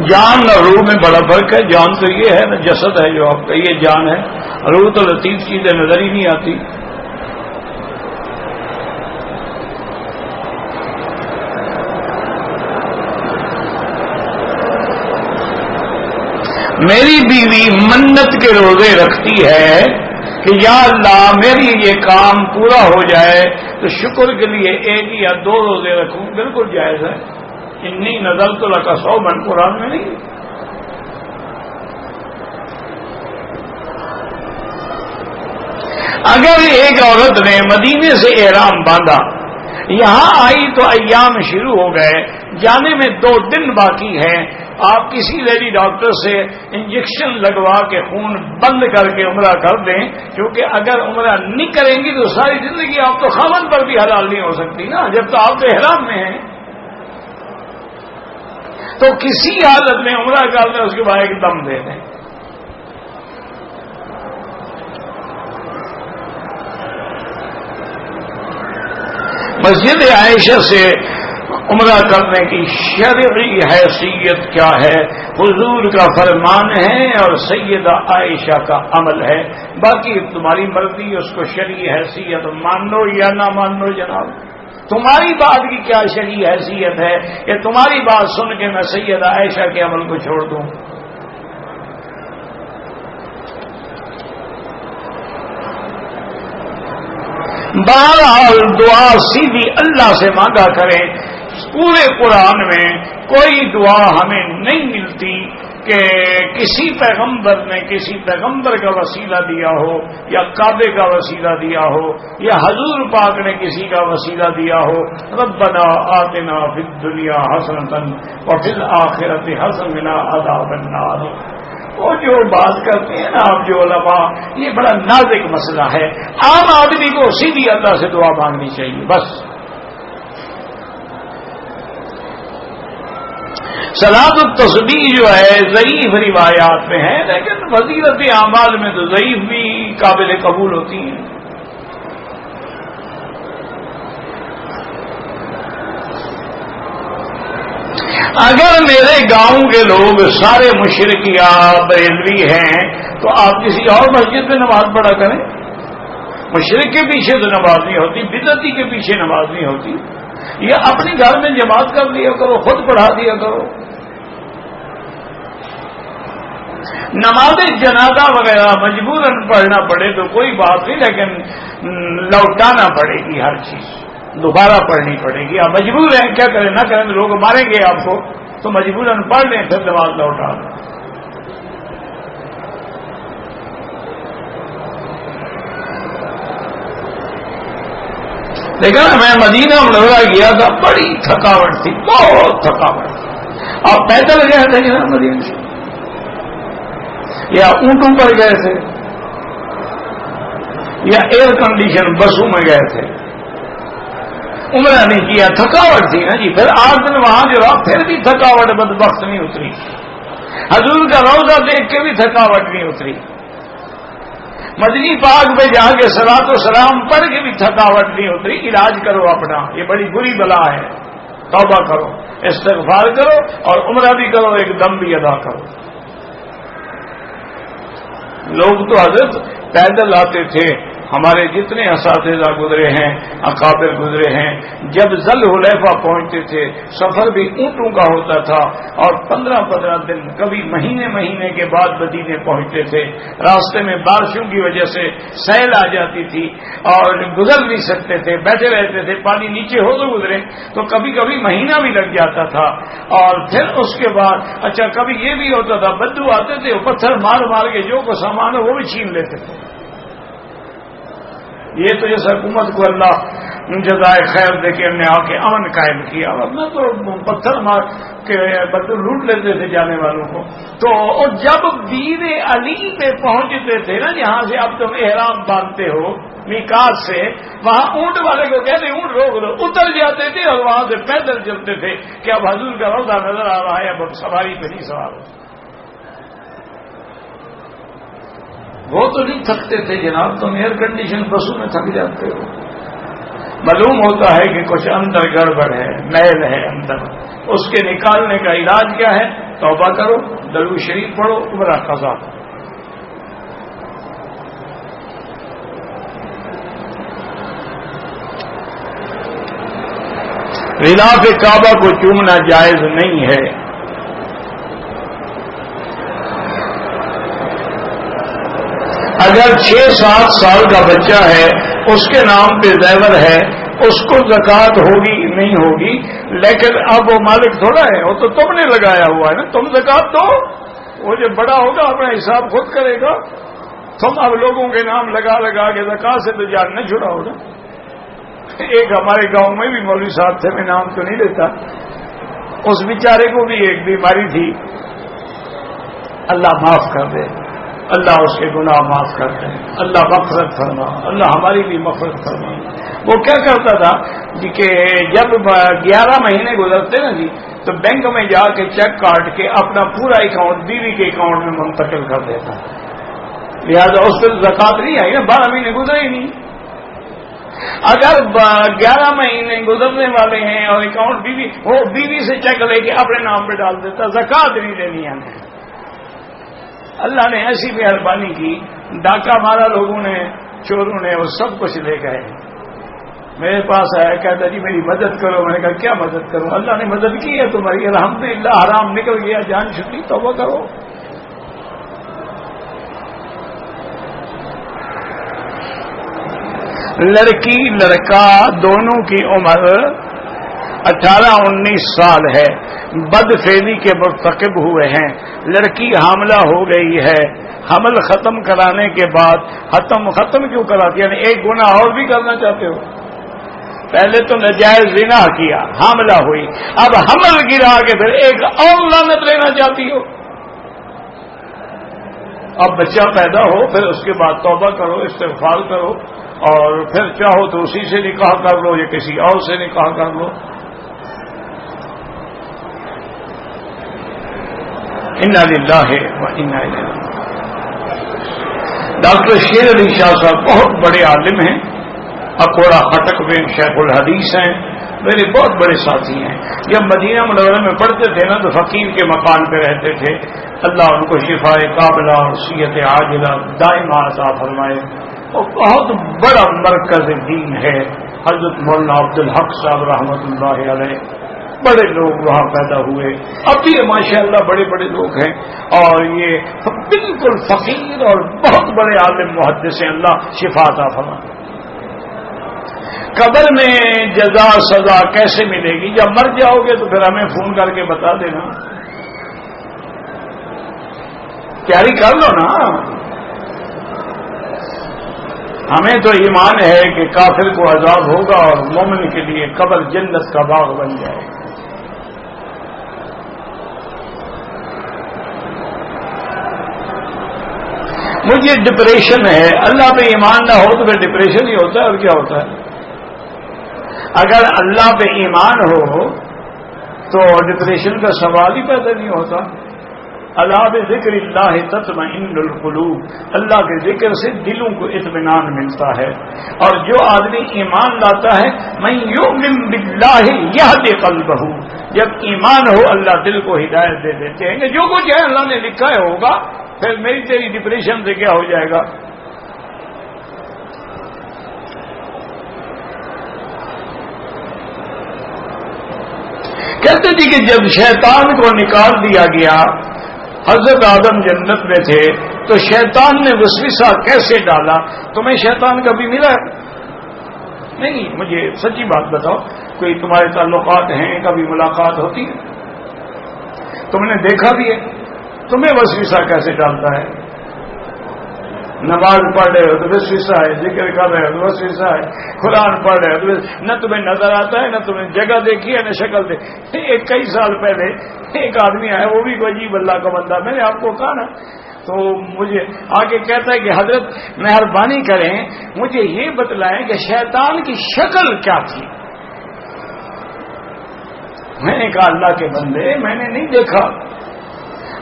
جان اور روح میں بڑا فرق ہے. جان تو یہ ہے نا، جسد ہے جو آپ کا، یہ جان ہے. روح تو لطیف چیزیں نظر ہی نہیں آتی. میری بیوی منت کے روزے رکھتی ہے کہ یا اللہ میری یہ کام پورا ہو جائے تو شکر کے لیے 1 یا 2 روزے رکھوں. بالکل جائز ہے. انی نظر تو لکا 100 من قرآن میں نہیں. اگر ایک عورت نے مدینے سے احرام باندھا، یہاں آئی تو ایام شروع ہو گئے، جانے میں 2 دن باقی ہیں، آپ کسی لیڈی ڈاکٹر سے انجیکشن لگوا کے خون بند کر کے عمرہ کر دیں، کیونکہ اگر عمرہ نہیں کریں گی تو ساری زندگی آپ تو خاوند پر بھی حلال نہیں ہو سکتی نا، جب تو آپ تو احرام میں ہیں. تو کسی حالت میں عمرہ کر دیں، اس کے بعد ایک دم دے دیں. مسجد عائشہ سے عمرہ کرنے کی شرعی حیثیت کیا ہے؟ حضور کا فرمان ہے اور سیدہ عائشہ کا عمل ہے. باقی تمہاری مرضی، اس کو شرعی حیثیت مان لو یا نہ مان لو. جناب تمہاری بات کی کیا شرعی حیثیت ہے کہ تمہاری بات سن کے میں سیدہ عائشہ کے عمل کو چھوڑ دوں؟ بہرحال دعا سیدھی اللہ سے مانگا کریں. پورے قرآن میں کوئی دعا ہمیں نہیں ملتی کہ کسی پیغمبر نے کسی پیغمبر کا وسیلہ دیا ہو، یا کعبے کا وسیلہ دیا ہو، یا حضور پاک نے کسی کا وسیلہ دیا ہو. ربنا آتنا فی الدنیا حسنۃ وفی الآخرۃ حسنۃ وقنا عذاب النار. وہ جو بات کرتے ہیں نا آپ جو علماء، یہ بڑا نازک مسئلہ ہے. عام آدمی کو سیدھی اللہ سے دعا مانگنی چاہیے بس. صلاۃ التسبیح جو ہے ضعیف روایات میں ہے، لیکن فضیلت اعمال میں تو ضعیف بھی قابل قبول ہوتی ہیں. اگر میرے گاؤں کے لوگ سارے مشرکیا بریلوی ہیں تو آپ کسی اور مسجد میں نماز پڑھا کریں. مشرک کے پیچھے تو نماز نہیں ہوتی، بدعتی کے پیچھے نماز نہیں ہوتی. یہ اپنے گھر میں جماعت کر لیا کرو، خود پڑھا دیا کرو. نماز جنازہ وغیرہ مجبوراً پڑھنا پڑے تو کوئی بات نہیں، لیکن لوٹانا پڑے گی، ہر چیز دوبارہ پڑھنی پڑے گی. آپ مجبور ہیں، کیا کریں، نہ کریں تو لوگ ماریں گے آپ کو، تو مجبوراً پڑھ لیں، پھر نماز لوٹا دیں. دیکھا میں مدینہ منورہ گیا تھا، بڑی تھکاوٹ تھی، بہت تھکاوٹ تھی. آپ پیدل گئے تھے جناب مدینہ سے، یا اونٹوں پر گئے تھے، یا ایئر کنڈیشن بسوں میں گئے تھے، عمرہ نہیں کیا، تھکاوٹ تھی نا جی. پھر 8 دن وہاں جو رہا پھر بھی تھکاوٹ بدبخت نہیں اتری. حضور کا روضہ دیکھ کے بھی تھکاوٹ نہیں اتری. مدنی پاک پہ جا کے صلاۃ و سلام پڑھ کے بھی تھکاوٹ نہیں اتری. علاج کرو اپنا، یہ بڑی بری بلا ہے. توبہ کرو، استغفار کرو، اور عمرہ بھی کرو، ایک دم بھی ادا کرو. لوگ تو حضرت پیدل آتے تھے ہمارے جتنے اساتذہ گزرے ہیں، اکابر گزرے ہیں، جب ذل حلیفہ پہنچتے تھے سفر بھی اونٹوں کا ہوتا تھا اور 15 دن کبھی مہینے کے بعد مدینے پہنچتے تھے۔ راستے میں بارشوں کی وجہ سے سیل آ جاتی تھی اور گزر نہیں سکتے تھے، بیٹھے رہتے تھے، پانی نیچے ہو تو گزرے، تو کبھی کبھی مہینہ بھی لگ جاتا تھا۔ اور پھر اس کے بعد اچھا کبھی یہ بھی ہوتا تھا بدو آتے تھے، پتھر مار کے جو کو سامان ہے وہ بھی چھین لیتے تھے۔ یہ تو جیسے حکومت کو اللہ جزائے خیر دے کے نے آ کے امن قائم کیا، ورنہ تو پتھر مار کے بدو لوٹ لیتے تھے جانے والوں کو۔ تو جب بیر علی پہ پہنچتے تھے نا، جہاں سے اب تم احرام باندھتے ہو میقات سے، وہاں اونٹ والے کو کہتے اونٹ روک دو، اتر جاتے تھے اور وہاں سے پیدل چلتے تھے کہ اب حضور کا روضہ نظر آ رہا ہے، اب سواری پہ نہیں سوار ہو۔ وہ تو نہیں تھکتے تھے جناب، تم ایئر کنڈیشن بسوں میں تھک جاتے ہو۔ معلوم ہوتا ہے کہ کچھ اندر گڑبڑ ہے، میل ہے اندر، اس کے نکالنے کا علاج کیا ہے؟ توبہ کرو، درود شریف پڑھو، عمرہ قضا۔ غلاف کعبہ کو چومنا جائز نہیں ہے۔ اگر 6-7 سال کا بچہ ہے، اس کے نام پہ زیور ہے، اس کو زکوٰۃ ہوگی نہیں ہوگی، لیکن اب وہ مالک تھوڑا ہے، وہ تو تم نے لگایا ہوا ہے نا، تم زکوٰۃ دو، وہ جب بڑا ہوگا اپنا حساب خود کرے گا۔ تم اب لوگوں کے نام لگا کے زکوٰۃ سے تو جان نہ چھڑا ہوگا۔ ایک ہمارے گاؤں میں بھی مولوی صاحب تھے، میں نام تو نہیں لیتا، اس بیچارے کو بھی ایک بیماری تھی، اللہ معاف کر دے، اللہ اس کے گناہ معاف کرتے ہیں، اللہ مغفرت فرما، اللہ ہماری بھی مغفرت فرما۔ وہ کیا کرتا تھا کہ جب 11 مہینے گزرتے نا جی، تو بینک میں جا کے چیک کاٹ کے اپنا پورا اکاؤنٹ بیوی کے اکاؤنٹ میں منتقل کر دیتا، لہذا اس پہ زکوٰۃ نہیں آئی نا، 12 مہینے گزرے ہی نہیں۔ اگر 11 مہینے گزرنے والے ہیں اور اکاؤنٹ وہ بیوی سے چیک لے کے اپنے نام پہ ڈال دیتا، زکوٰۃ نہیں دینی ہمیں۔ اللہ نے ایسی مہربانی کی، ڈاکہ مارا لوگوں نے، چوروں نے، وہ سب کچھ لے گئے۔ میرے پاس آیا، کہتا جی میری مدد کرو۔ میں نے کہا کیا مدد کروں؟ اللہ نے مدد کی ہے تمہاری، الحمدللہ، حرام نکل گیا، جان چھٹی، توبہ کرو۔ لڑکی لڑکا دونوں کی عمر 18-19 سال ہے، بد فعلی کے مرتکب ہوئے ہیں، لڑکی حاملہ ہو گئی ہے، حمل ختم کرانے کے بعد ختم کیوں کراتی؟ یعنی ایک گناہ اور بھی کرنا چاہتے ہو؟ پہلے تو ناجائز زنا کیا، حاملہ ہوئی، اب حمل گرا کے پھر ایک اور لعنت لینا چاہتی ہو؟ اب بچہ پیدا ہو، پھر اس کے بعد توبہ کرو، استغفار کرو، اور پھر چاہو تو اسی سے نکاح کر لو یا کسی اور سے نکاح کر لو۔ انا للہ و انا الیہ راجعون۔ ڈاکٹر شیر علی شاہ صاحب بہت بڑے عالم ہیں، اکوڑا خٹک میں شیخ الحدیث ہیں، میرے بہت بڑے ساتھی ہیں۔ جب مدینہ منورہ میں پڑھتے تھے نا تو فقیر کے مکان پہ رہتے تھے، اللہ ان کو شفاء قابلہ اور صحت عاجلہ دائمہ عطا فرمائے۔ اور بہت بڑا مرکز دین ہے حضرت مولانا عبدالحق صاحب رحمۃ اللہ علیہ، بڑے لوگ وہاں پیدا ہوئے، اب بھی ماشاءاللہ بڑے بڑے لوگ ہیں، اور یہ بالکل فقیر اور بہت بڑے عالم محدث ہیں، اللہ شفا عطا فرمائے۔ قبر میں جزا سزا کیسے ملے گی؟ جب مر جاؤ گے تو پھر ہمیں فون کر کے بتا دینا، تیاری کر لو نا۔ ہمیں تو ایمان ہے کہ کافر کو عذاب ہوگا اور مومن کے لیے قبر جنت کا باغ بن جائے گا۔ مجھے ڈپریشن ہے، اللہ پہ ایمان نہ ہو تو پھر ڈپریشن ہی ہوتا ہے، اور کیا ہوتا ہے؟ اگر اللہ پہ ایمان ہو تو ڈپریشن کا سوال ہی پیدا نہیں ہوتا۔ اللہ بذکر اللہ تطمئن القلوب، اللہ کے ذکر سے دلوں کو اطمینان ملتا ہے۔ اور جو آدمی ایمان لاتا ہے، من یؤمن باللہ یہد قلبہ، جب ایمان ہو اللہ دل کو ہدایت دے دیتے ہیں کہ جو کچھ ہے اللہ نے لکھا ہے ہوگا، پھر میری تیری ڈپریشن سے کیا ہو جائے گا؟ کہتے تھے کہ جب شیطان کو نکال دیا گیا، حضرت آدم جنت میں تھے، تو شیطان نے وسوسہ کیسے ڈالا؟ تمہیں شیطان کبھی ملا؟ نہیں، مجھے سچی بات بتاؤ، کوئی تمہارے تعلقات ہیں، کبھی ملاقات ہوتی ہے؟ تم نے دیکھا بھی ہے؟ تمہیں وسوسہ کیسے ڈالتا ہے؟ نماز پڑھ رہے ہو تو وسوسہ ہے، ذکر کر رہے ہو تو وسوسہ ہے، قرآن پڑھ رہے ہو تو نہ تمہیں نظر آتا ہے، نہ تمہیں جگہ دیکھی ہے، نہ شکل دیکھی۔ ایک کئی سال پہلے ایک آدمی آیا، وہ بھی کوئی عجیب اللہ کا بندہ، میں نے آپ کو کہا نا، تو مجھے آگے کہتا ہے کہ حضرت مہربانی کریں، مجھے یہ بتلائیں کہ شیطان کی شکل کیا تھی؟ میں نے کہا اللہ کے بندے میں نے نہیں دیکھا،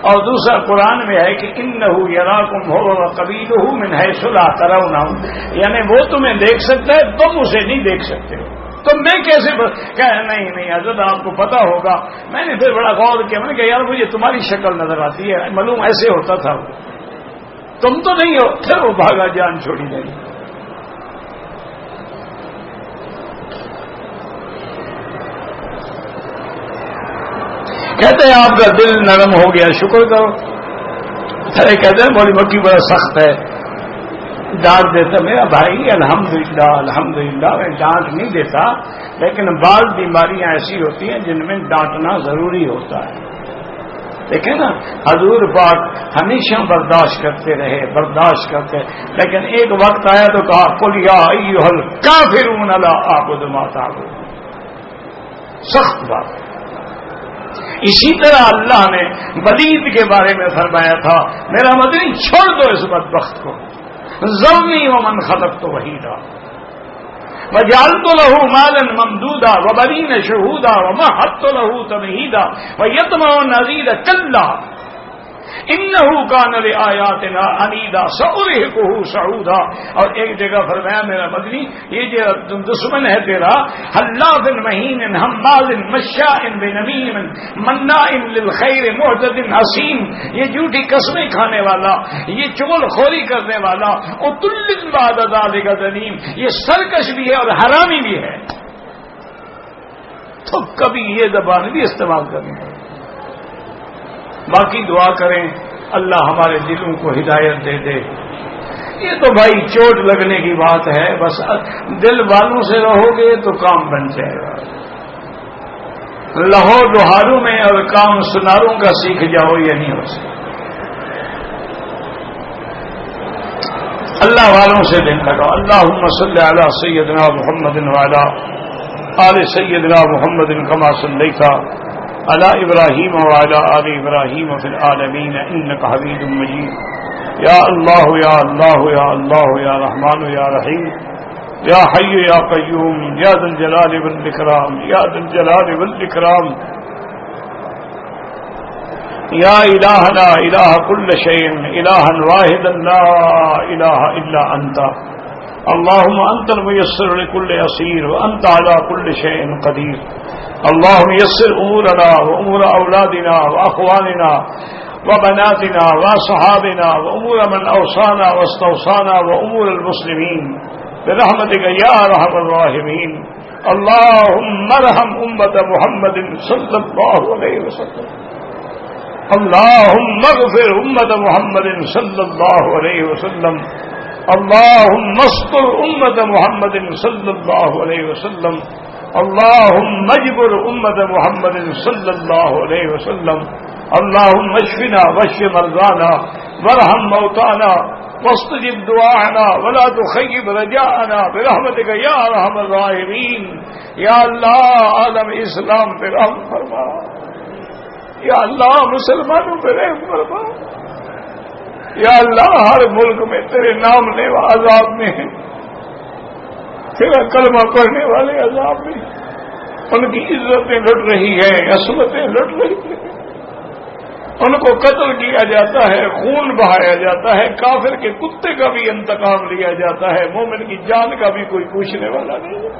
اور دوسرا قرآن میں ہے کہ انہ یراکم هو وقبیلہ من حیث لا ترونہم، یعنی وہ تمہیں دیکھ سکتا ہے، تم اسے نہیں دیکھ سکتے ہو۔ تو میں کیسے کہا نہیں حضرت آپ کو پتا ہوگا۔ میں نے پھر بڑا غور کیا، میں نے کہا یار مجھے تمہاری شکل نظر آتی ہے، معلوم ایسے ہوتا تھا، تم تو نہیں ہو۔ پھر وہ بھاگا، جان چھوڑی نہیں۔ کہتے ہیں آپ کا دل نرم ہو گیا، شکر کرو۔ ارے کہتے ہیں بولی مکی بڑا سخت ہے، ڈانٹ دیتا۔ میرا بھائی الحمدللہ الحمدللہ میں ڈانٹ نہیں دیتا، لیکن بعض بیماریاں ایسی ہوتی ہیں جن میں ڈانٹنا ضروری ہوتا ہے۔ دیکھیں نا، حضور پاک ہمیشہ برداشت کرتے رہے، برداشت کرتے، لیکن ایک وقت آیا تو کہا قل یا ایھا الکافرون لا اعبد ما تعبدون، سخت بات۔ اسی طرح اللہ نے ولید کے بارے میں فرمایا تھا، میرا مدنی چھوڑ دو اس بدبخت کو، ذرنی ومن خلقت وحیدا وجعلت له مالا ممدودا وبنین شہودا ومہدت له تمہیدا ویطمع ان ازید کلا انه كان لآیاتنا عنیدا سأرهقه صعودا۔ اور ایک جگہ فرمایا میرا مدنی یہ جو دشمن ہے تیرا، حلاف مہین ہماز مشاء بنمیم مناع للخیر معتد اثیم، یہ جھوٹی قسمیں کھانے والا، یہ چغل خوری کرنے والا، عتل بعد ذلک زنیم، یہ سرکش بھی ہے اور حرامی بھی ہے۔ تو کبھی یہ زبان بھی استعمال کرنی ہے۔ باقی دعا کریں اللہ ہمارے دلوں کو ہدایت دے دے۔ یہ تو بھائی چوٹ لگنے کی بات ہے، بس دل والوں سے رہو گے تو کام بن جائے گا۔ لہو لوہاروں میں اور کام سناروں کا سیکھ جاؤ، یہ نہیں ہو سکتا۔ اللہ والوں سے دل لگاؤ۔ اللہم صلی علی سیدنا محمد وعلی آل سیدنا محمد کما صلیت علی ابراہیم وعلی آل ابراہیم فی العالمین انک حمید مجید۔ یا اللہ یا اللہ یا اللہ یا رحمان یا رحیم یا حی یا قیوم یا ذا الجلال والاکرام یا ذا الجلال والاکرام یا الہنا الہ کل شیء الہا واحدا لا الہ الا انت اللہم انت المیسر لکل عسیر وانت علی کل شیء قدیر۔ اللہم یسر امورنا وامور اولادنا واخواننا وبناتنا واصحابنا وامور من اوصانا واستوصانا وامور المسلمین برحمتک یا ارحم الراحمین۔ اللہم ارحم امت محمد صلی اللہ علیہ وسلم، اللہم اغفر امت محمد صلی اللہ علیہ وسلم، اللہم استر امت محمد صلی اللہ علیہ وسلم، اللہم اجبر امت محمد صلی اللہ علیہ وسلم، اللہم اشفنا واشف مرضانا وارحم موتانا واستجب دعاءنا ولا تخيب رجاءنا برحمتك یا ارحم الراحمین۔ یا اللہ عالم اسلام پہ رحم فرما، یا اللہ مسلمانوں پہ رحم فرما، یا اللہ ہر ملک میں تیرے نام لیوا عذاب میں ہیں، تیرا کلمہ پڑھنے والے عذاب میں، ان کی عزتیں لٹ رہی ہیں، عصمتیں لٹ رہی ہیں، ان کو قتل کیا جاتا ہے، خون بہایا جاتا ہے، کافر کے کتے کا بھی انتقام لیا جاتا ہے، مومن کی جان کا بھی کوئی پوچھنے والا نہیں ہے۔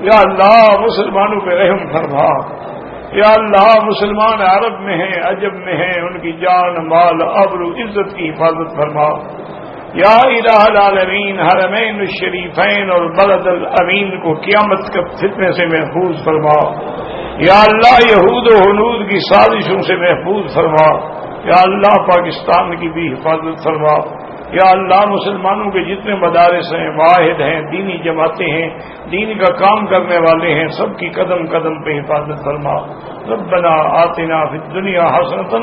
یا اللہ مسلمانوں پہ رحم فرما، یا اللہ مسلمان عرب میں ہیں، عجب میں ہیں، ان کی جان مال آبرو عزت کی حفاظت فرما۔ یا الہ العالمین حرمین الشریفین اور بلد الامین کو قیامت کے فتنے سے محفوظ فرما۔ یا اللہ یہود و ہنود کی سازشوں سے محفوظ فرما، یا اللہ پاکستان کی بھی حفاظت فرما، یا اللہ مسلمانوں کے جتنے مدارس ہیں، واحد ہیں، دینی جماعتیں ہیں، دین کا کام کرنے والے ہیں، سب کی قدم قدم پہ حفاظت فرما۔ ربنا آتنا فی الدنیا حسنۃ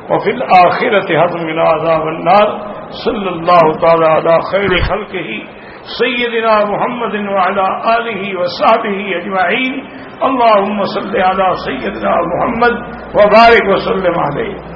وفی الآخرۃ حسنۃ وقنا عذاب النار۔ صلی اللہ تعالی علی خیر خلقہ سیدنا محمد وعلی آلہ وصحبہ اجمعین۔ اللہم صل علی سیدنا محمد وبارک وسلم علیہ۔